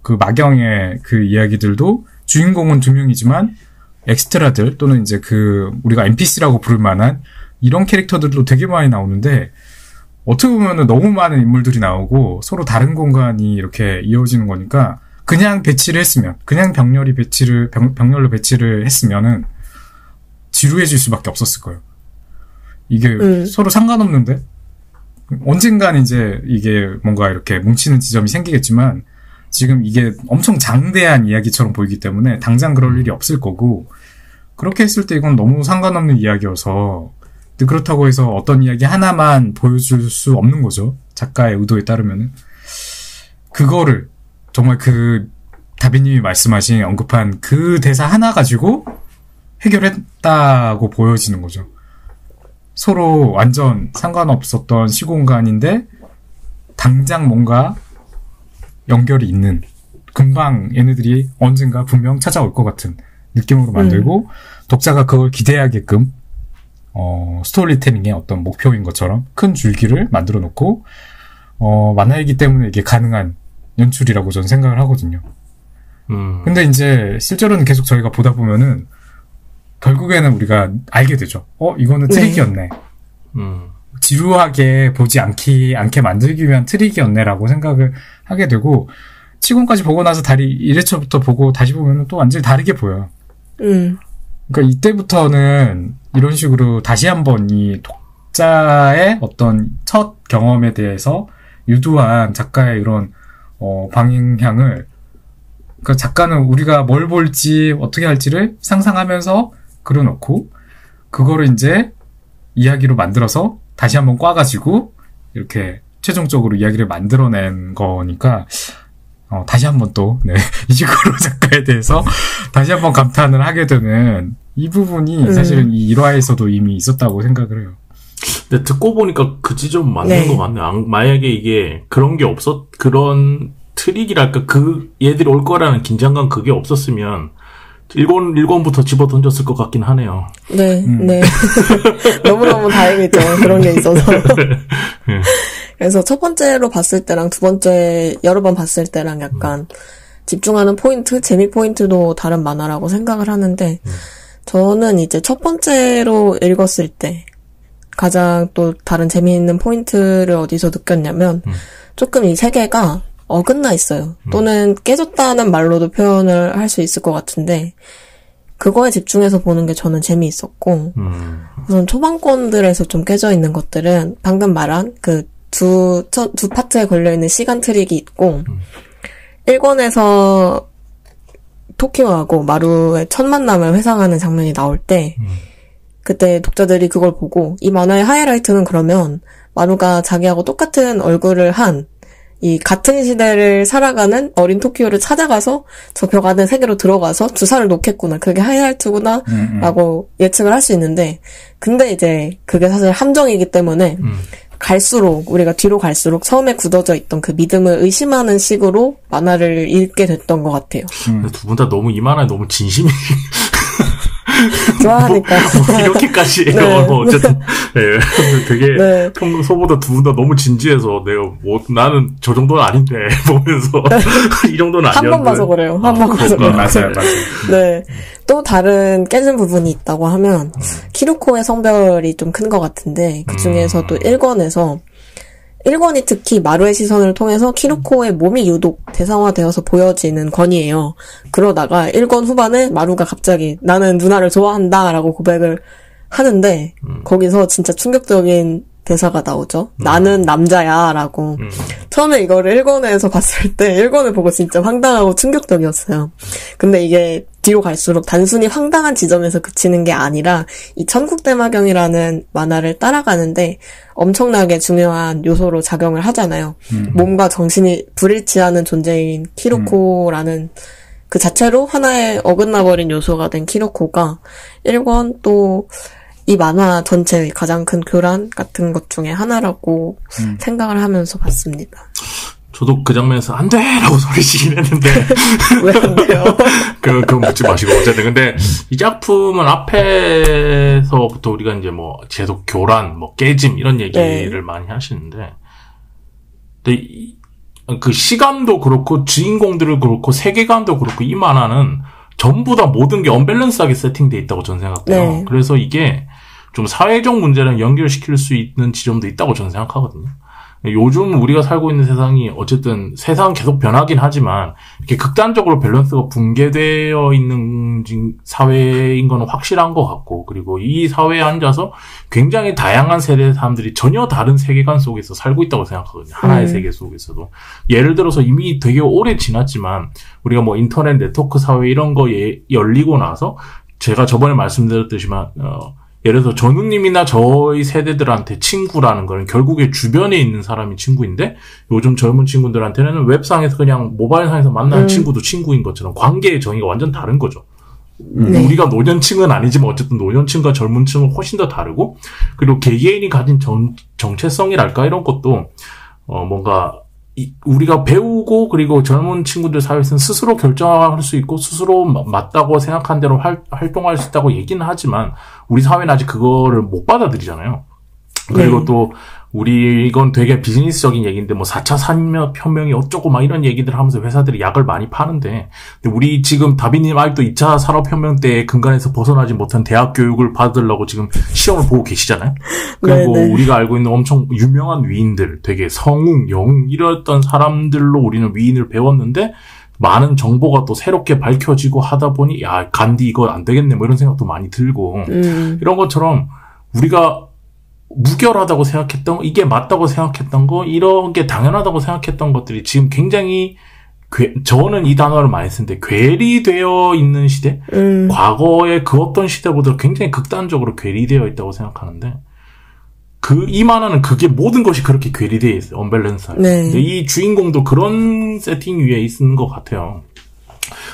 그 마경의 그 이야기들도 주인공은 2명이지만 엑스트라들 또는 이제 그 우리가 NPC라고 부를 만한 이런 캐릭터들도 되게 많이 나오는데 어떻게 보면은 너무 많은 인물들이 나오고 서로 다른 공간이 이렇게 이어지는 거니까 그냥 배치를 했으면 그냥 병렬로 배치를 했으면은 지루해질 수밖에 없었을 거예요. 이게 서로 상관없는데 언젠간 이제 이게 뭔가 이렇게 뭉치는 지점이 생기겠지만 지금 이게 엄청 장대한 이야기처럼 보이기 때문에 당장 그럴 일이 없을 거고 그렇게 했을 때 이건 너무 상관없는 이야기여서 그렇다고 해서 어떤 이야기 하나만 보여줄 수 없는 거죠. 작가의 의도에 따르면은. 그거를 정말 그 다비님이 말씀하신 언급한 그 대사 하나 가지고 해결했다고 보여지는 거죠. 서로 완전 상관없었던 시공간인데 당장 뭔가 연결이 있는 금방 얘네들이 언젠가 분명 찾아올 것 같은 느낌으로 만들고 독자가 그걸 기대하게끔 스토리텔링의 어떤 목표인 것처럼 큰 줄기를 만들어 놓고 만화이기 때문에 이게 가능한 연출이라고 저는 생각을 하거든요. 근데 이제 실제로는 계속 저희가 보다 보면은 결국에는 우리가 알게 되죠. 이거는 트릭이었네. 지루하게 보지 않게 만들기 위한 트릭이었네라고 생각을 하게 되고 7권까지 보고 나서 1회차부터 보고 다시 보면 또 완전히 다르게 보여요. 그러니까 이때부터는 이런 식으로 다시 한번 이 독자의 어떤 첫 경험에 대해서 유도한 작가의 이런 방향을 그러니까 작가는 우리가 뭘 볼지 어떻게 할지를 상상하면서 그려놓고 그거를 이제 이야기로 만들어서 다시 한번 꽈가지고 이렇게 최종적으로 이야기를 만들어낸 거니까 다시 한번 또 이지코로 작가에 대해서 다시 한번 감탄을 하게 되는 이 부분이 사실은 이 1화에서도 이미 있었다고 생각을 해요. 근데 듣고 보니까 그 지점 맞는 것 같네요. 만약에 이게 그런 게 그런 트릭이랄까 얘들이 올 거라는 긴장감 그게 없었으면 1권부터 집어 던졌을 것 같긴 하네요. 네. 너무너무 다행이죠. 그런 게 있어서. 그래서 첫 번째로 봤을 때랑 두 번째 여러 번 봤을 때랑 약간 집중하는 포인트, 재미 포인트도 다른 만화라고 생각을 하는데 저는 이제 첫 번째로 읽었을 때 가장 또 다른 재미있는 포인트를 어디서 느꼈냐면 조금 이 세계가 어긋나 있어요. 또는 깨졌다는 말로도 표현을 할 수 있을 것 같은데 그거에 집중해서 보는 게 저는 재미있었고 우선 초반권들에서 좀 깨져 있는 것들은 방금 말한 그 두 파트에 걸려있는 시간 트릭이 있고 1권에서 토키오하고 마루의 첫 만남을 회상하는 장면이 나올 때 그때 독자들이 그걸 보고 이 만화의 하이라이트는 그러면 마루가 자기하고 똑같은 얼굴을 한 이 같은 시대를 살아가는 어린 토키오를 찾아가서 저 벽 안에 세계로 들어가서 주사를 놓겠구나. 그게 하이라이트구나. 라고 예측을 할 수 있는데 근데 이제 그게 사실 함정이기 때문에 갈수록 우리가 뒤로 갈수록 처음에 굳어져 있던 그 믿음을 의심하는 식으로 만화를 읽게 됐던 것 같아요. 두 분 다 너무 이 만화에 너무 진심이 좋아하니까. 뭐 이렇게까지 해요. 뭐 어쨌든 되게 네. 평소보다 두 분 다 너무 진지해서 내가 뭐 나는 저 정도는 아닌데 보면서 이 정도는 아니었는데 한 번 봐서 그래요. 한 번 봐서 그래요. 맞아요. 네. 또 다른 깨진 부분이 있다고 하면 키루코의 성별이 좀 큰 것 같은데 그 중에서도 1권에서 1권이 특히 마루의 시선을 통해서 키루코의 몸이 유독 대상화되어서 보여지는 권이에요. 그러다가 1권 후반에 마루가 갑자기 나는 누나를 좋아한다라고 고백을 하는데 거기서 진짜 충격적인 대사가 나오죠. 나는 남자야 라고. 처음에 이거를 1권에서 봤을 때 1권을 보고 진짜 황당하고 충격적이었어요. 근데 이게 뒤로 갈수록 단순히 황당한 지점에서 그치는 게 아니라 이 천국대마경이라는 만화를 따라가는데 엄청나게 중요한 요소로 작용을 하잖아요. 몸과 정신이 불일치하는 존재인 키루코라는 그 자체로 하나의 어긋나버린 요소가 된 키루코가 1권 또 이 만화 전체의 가장 큰 교란 같은 것 중에 하나라고 생각을 하면서 봤습니다. 저도 그 장면에서 안 돼! 라고 소리치긴 했는데. 왜 안 돼요? 그건 묻지 마시고. 어쨌든. 근데 이 작품은 앞에서부터 우리가 이제 뭐, 계속 교란, 뭐, 깨짐, 이런 얘기를 많이 하시는데. 근데 그 시간도 그렇고, 주인공들을 그렇고, 세계관도 그렇고, 이 만화는 전부 다 모든 게 언밸런스하게 세팅되어 있다고 저는 생각해요. 네. 그래서 이게 좀 사회적 문제랑 연결시킬 수 있는 지점도 있다고 저는 생각하거든요. 요즘 우리가 살고 있는 세상이 어쨌든 세상은 계속 변하긴 하지만 이렇게 극단적으로 밸런스가 붕괴되어 있는 사회인 건 확실한 것 같고, 그리고 이 사회에 앉아서 굉장히 다양한 세대의 사람들이 전혀 다른 세계관 속에서 살고 있다고 생각하거든요. 하나의 세계 속에서도. 예를 들어서 이미 되게 오래 지났지만 우리가 뭐 인터넷 네트워크 사회 이런 거 열리고 나서 제가 저번에 말씀드렸듯이만 예를 들어서 전우님이나 저희 세대들한테 친구라는 거는 결국에 주변에 있는 사람이 친구인데 요즘 젊은 친구들한테는 웹상에서 그냥 모바일상에서 만나는 친구도 친구인 것처럼 관계의 정의가 완전 다른 거죠. 우리가 노년층은 아니지만 어쨌든 노년층과 젊은층은 훨씬 더 다르고, 그리고 개개인이 가진 정체성이랄까 이런 것도 뭔가 우리가 배우고 그리고 젊은 친구들 사회에서는 스스로 결정할 수 있고 스스로 맞다고 생각한 대로 활동할 수 있다고 얘기는 하지만 우리 사회는 아직 그거를 못 받아들이잖아요. 그리고 또 이건 되게 비즈니스적인 얘기인데 뭐 4차 산업혁명이 어쩌고 막 이런 얘기들 하면서 회사들이 약을 많이 파는데, 근데 우리 지금 다비님 아직도 2차 산업혁명 때 근간에서 벗어나지 못한 대학 교육을 받으려고 지금 시험을 보고 계시잖아요. 그리고 우리가 알고 있는 엄청 유명한 위인들, 되게 성웅, 영웅 이랬던 사람들로 우리는 위인을 배웠는데 많은 정보가 또 새롭게 밝혀지고 하다 보니 야, 간디 이거 안 되겠네 뭐 이런 생각도 많이 들고 이런 것처럼 우리가 무결하다고 생각했던 거, 이게 맞다고 생각했던 거, 이런 게 당연하다고 생각했던 것들이 지금 굉장히 저는 이 단어를 많이 쓰는데 괴리되어 있는 시대? 과거의 그 어떤 시대보다 굉장히 극단적으로 괴리되어 있다고 생각하는데 이 만화는 그게 모든 것이 그렇게 괴리되어 있어요. 언밸런스하게. 근데 이 주인공도 그런 세팅 위에 있는 것 같아요.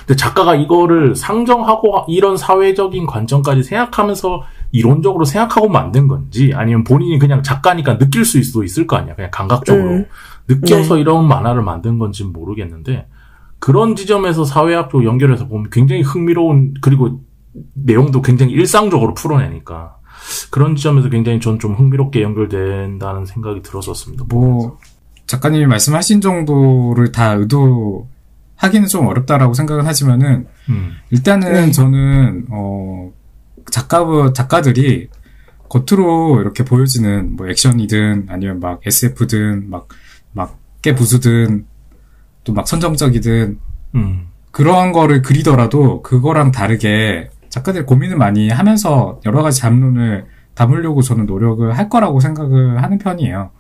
근데 작가가 이거를 상정하고 이런 사회적인 관점까지 생각하면서 이론적으로 생각하고 만든 건지 아니면 본인이 그냥 작가니까 느낄 수도 있을 거 아니야. 그냥 감각적으로 느껴서 이런 만화를 만든 건지는 모르겠는데 그런 지점에서 사회학적 연결해서 보면 굉장히 흥미로운, 그리고 내용도 굉장히 일상적으로 풀어내니까 그런 지점에서 굉장히 전 좀 흥미롭게 연결된다는 생각이 들었었습니다. 뭐 작가님이 말씀하신 정도를 다 의도하기는 좀 어렵다라고 생각은 하지만은 일단은 저는 작가들이 겉으로 이렇게 보여지는 뭐 액션이든 아니면 막 SF든 막 깨부수든 또 막 선정적이든 그런 거를 그리더라도 그거랑 다르게 작가들이 고민을 많이 하면서 여러 가지 담론을 담으려고 저는 노력을 할 거라고 생각을 하는 편이에요.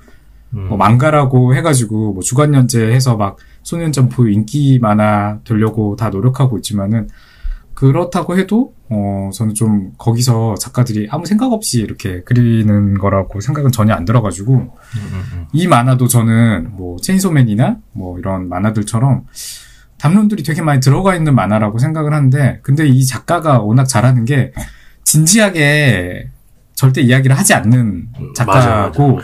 뭐 망가라고 해가지고 뭐 주간연재해서 막 소년점프 인기 만화 되려고 다 노력하고 있지만은 그렇다고 해도 저는 좀 거기서 작가들이 아무 생각 없이 이렇게 그리는 거라고 생각은 전혀 안 들어가지고 이 만화도 저는 뭐 체인소맨이나 뭐 이런 만화들처럼 담론들이 되게 많이 들어가 있는 만화라고 생각을 하는데, 근데 이 작가가 워낙 잘하는 게 진지하게 절대 이야기를 하지 않는 작가고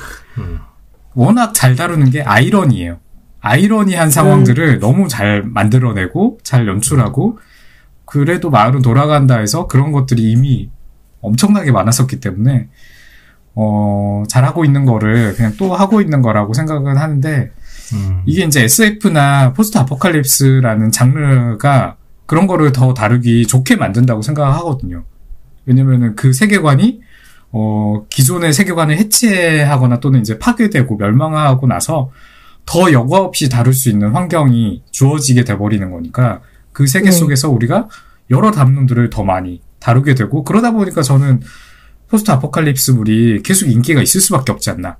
워낙 잘 다루는 게 아이러니예요. 아이러니한 상황들을 너무 잘 만들어내고 잘 연출하고 그래도 마을은 돌아간다 해서 그런 것들이 이미 엄청나게 많았었기 때문에 잘하고 있는 거를 그냥 또 하고 있는 거라고 생각은 하는데 이게 이제 SF나 포스트 아포칼립스라는 장르가 그런 거를 더 다루기 좋게 만든다고 생각하거든요. 왜냐면은 그 세계관이 기존의 세계관을 해체하거나 또는 이제 파괴되고 멸망하고 나서 더 여과 없이 다룰 수 있는 환경이 주어지게 돼버리는 거니까 그 세계 속에서 우리가 여러 담론들을 더 많이 다루게 되고 그러다 보니까 저는 포스트 아포칼립스물이 계속 인기가 있을 수밖에 없지 않나.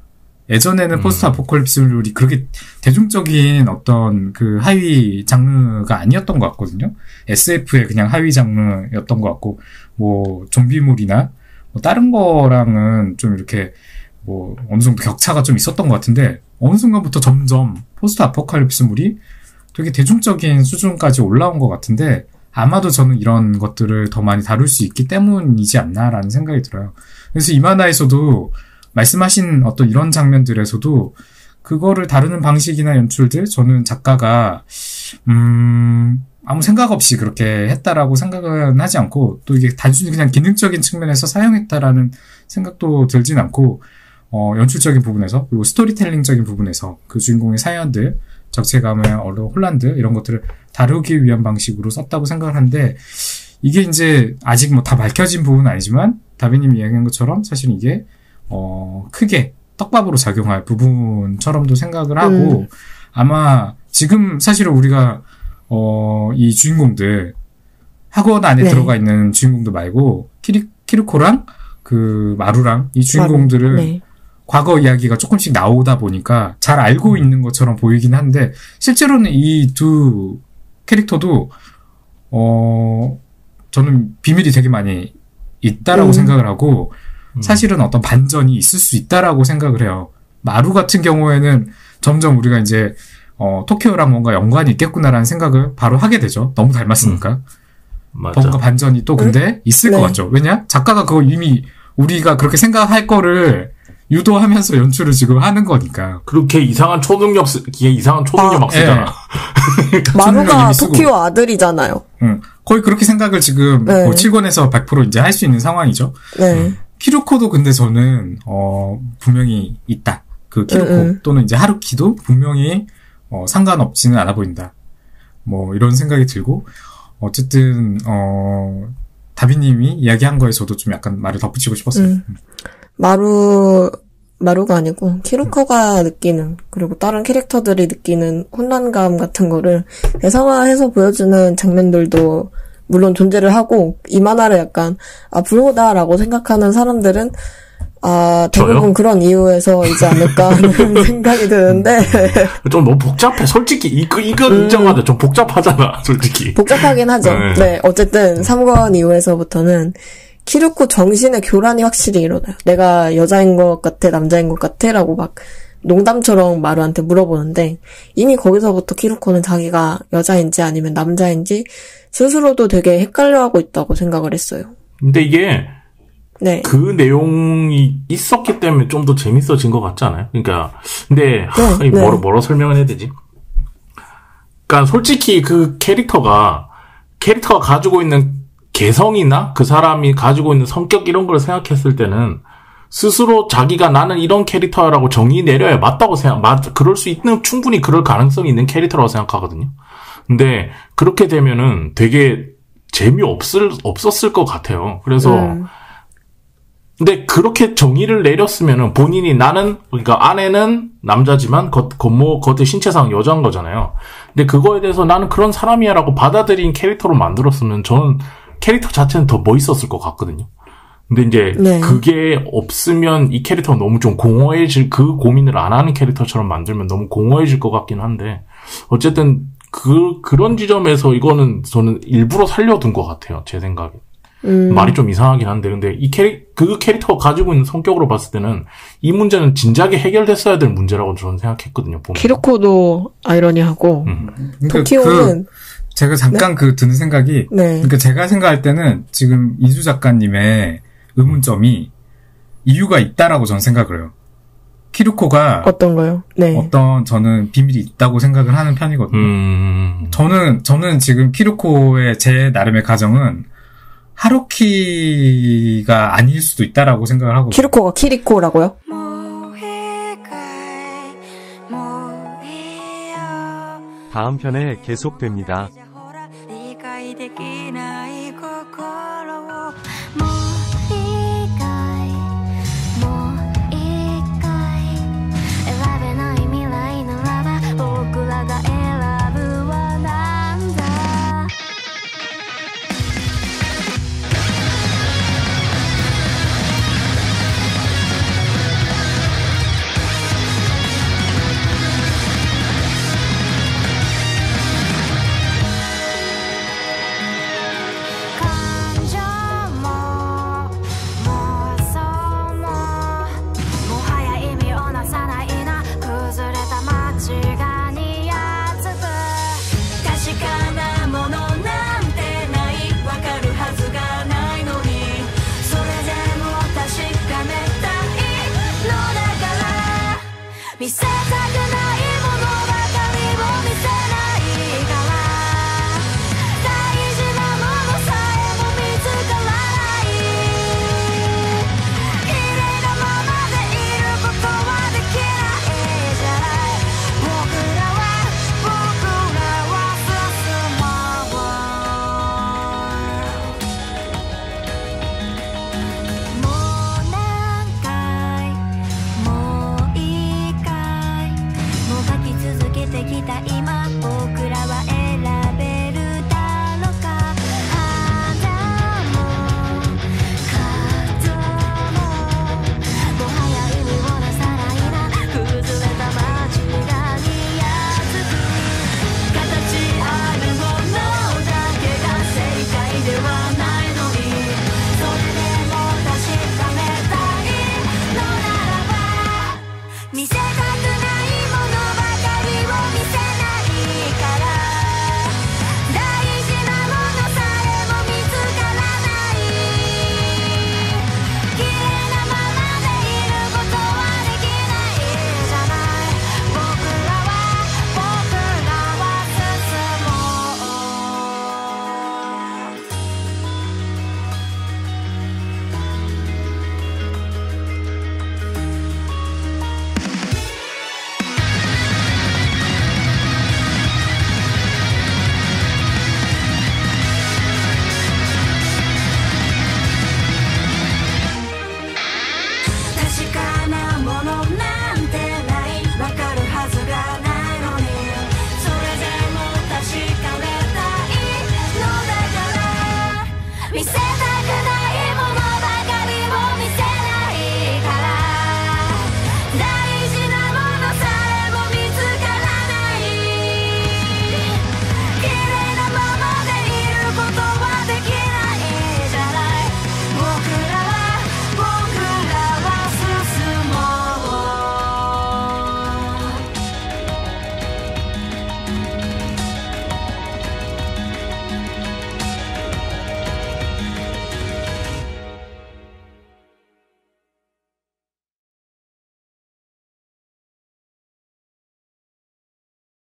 예전에는 포스트 아포칼립스물이 그렇게 대중적인 어떤 그 하위 장르가 아니었던 것 같거든요. SF의 그냥 하위 장르였던 것 같고 뭐 좀비물이나 뭐 다른 거랑은 좀 이렇게 뭐 어느 정도 격차가 좀 있었던 것 같은데 어느 순간부터 점점 포스트 아포칼립스물이 되게 대중적인 수준까지 올라온 것 같은데 아마도 저는 이런 것들을 더 많이 다룰 수 있기 때문이지 않나라는 생각이 들어요. 그래서 이 만화에서도 말씀하신 어떤 이런 장면들에서도 그거를 다루는 방식이나 연출들 저는 작가가 아무 생각 없이 그렇게 했다라고 생각은 하지 않고 또 이게 단순히 그냥 기능적인 측면에서 사용했다라는 생각도 들진 않고 연출적인 부분에서 그리고 스토리텔링적인 부분에서 그 주인공의 사연들 적체감의 혼란들 이런 것들을 다루기 위한 방식으로 썼다고 생각을 하는데 이게 이제 아직 뭐 다 밝혀진 부분은 아니지만 다비님 이야기한 것처럼 사실 이게 크게 떡밥으로 작용할 부분처럼도 생각을 하고 아마 지금 사실은 우리가 이 주인공들 학원 안에 들어가 있는 주인공들 말고 키리코랑 그 마루랑 이 주인공들은 과거 이야기가 조금씩 나오다 보니까 잘 알고 있는 것처럼 보이긴 한데 실제로는 이 두 캐릭터도 저는 비밀이 되게 많이 있다라고 생각을 하고 사실은 어떤 반전이 있을 수 있다라고 생각을 해요. 마루 같은 경우에는 점점 우리가 이제 토키오랑 뭔가 연관이 있겠구나라는 생각을 바로 하게 되죠. 너무 닮았으니까. 뭔가 반전이 또 근데 있을 것 같죠. 왜냐? 작가가 그거 이미 우리가 그렇게 생각할 거를 유도하면서 연출을 지금 하는 거니까. 그렇게 이상한 초능력 막 쓰잖아. 마루가 토키오 아들이잖아요. 응. 거의 그렇게 생각을 지금 뭐 7권에서 100% 이제 할 수 있는 상황이죠. 키루코도 근데 저는 분명히 있다. 그 키루코 또는 이제 하루키도 분명히 상관없지는 않아 보인다. 뭐 이런 생각이 들고 어쨌든 다비님이 이야기한 거에 저도 좀 약간 말을 덧붙이고 싶었어요. 마루가 아니고 키루코가 느끼는 그리고 다른 캐릭터들이 느끼는 혼란감 같은 거를 대상화해서 보여주는 장면들도 물론 존재를 하고 이 만화를 약간 불호다라고 생각하는 사람들은 대부분 저요? 그런 이유에서이지 않을까 하는 생각이 드는데 좀 너무 복잡해. 솔직히 이거 인정하자. 좀 복잡하잖아. 솔직히 복잡하긴 하죠. 네, 어쨌든 3권 이후에서부터는 키루코 정신의 교란이 확실히 일어나요. 내가 여자인 것 같아, 남자인 것 같아? 라고 막 농담처럼 마루한테 물어보는데 이미 거기서부터 키루코는 자기가 여자인지 아니면 남자인지 스스로도 되게 헷갈려하고 있다고 생각을 했어요. 근데 이게 그 내용이 있었기 때문에 좀 더 재밌어진 것 같지 않아요? 그러니까 근데 뭐로 설명을 해야 되지? 그러니까 솔직히 그 캐릭터가 가지고 있는 개성이나 그 사람이 가지고 있는 성격 이런 걸 생각했을 때는 스스로 자기가 나는 이런 캐릭터라고 정의 내려야 맞다고 그럴 수 있는, 충분히 그럴 가능성이 있는 캐릭터라고 생각하거든요. 근데 그렇게 되면은 되게 재미없었을 것 같아요. 그래서 근데 그렇게 정의를 내렸으면은 본인이 그러니까 아내는 남자지만 겉의 신체상 여자인 거잖아요. 근데 그거에 대해서 나는 그런 사람이야라고 받아들인 캐릭터로 만들었으면 저는 캐릭터 자체는 더 멋있었을 것 같거든요. 근데 이제 그게 없으면 이 캐릭터가 너무 좀 공허해질, 그 고민을 안 하는 캐릭터처럼 만들면 너무 공허해질 것 같긴 한데 어쨌든 그런 지점에서 이거는 저는 일부러 살려둔 것 같아요. 제 생각에. 말이 좀 이상하긴 한데 근데 그 캐릭터가 가지고 있는 성격으로 봤을 때는 이 문제는 진작에 해결됐어야 될 문제라고 저는 생각했거든요. 보면. 키루코도 아이러니하고 토키오는 제가 잠깐 드는 생각이 그러니까 제가 생각할 때는 지금 이수 작가님의 의문점이 이유가 있다라고 저는 생각을 해요. 키루코가 어떤 거요? 네. 어떤 저는 비밀이 있다고 생각을 하는 편이거든요. 저는 지금 키루코의 제 나름의 가정은 하루키가 아닐 수도 있다라고 생각을 하고. 키루코가 키리코라고요? 다음 편에 계속됩니다.見せた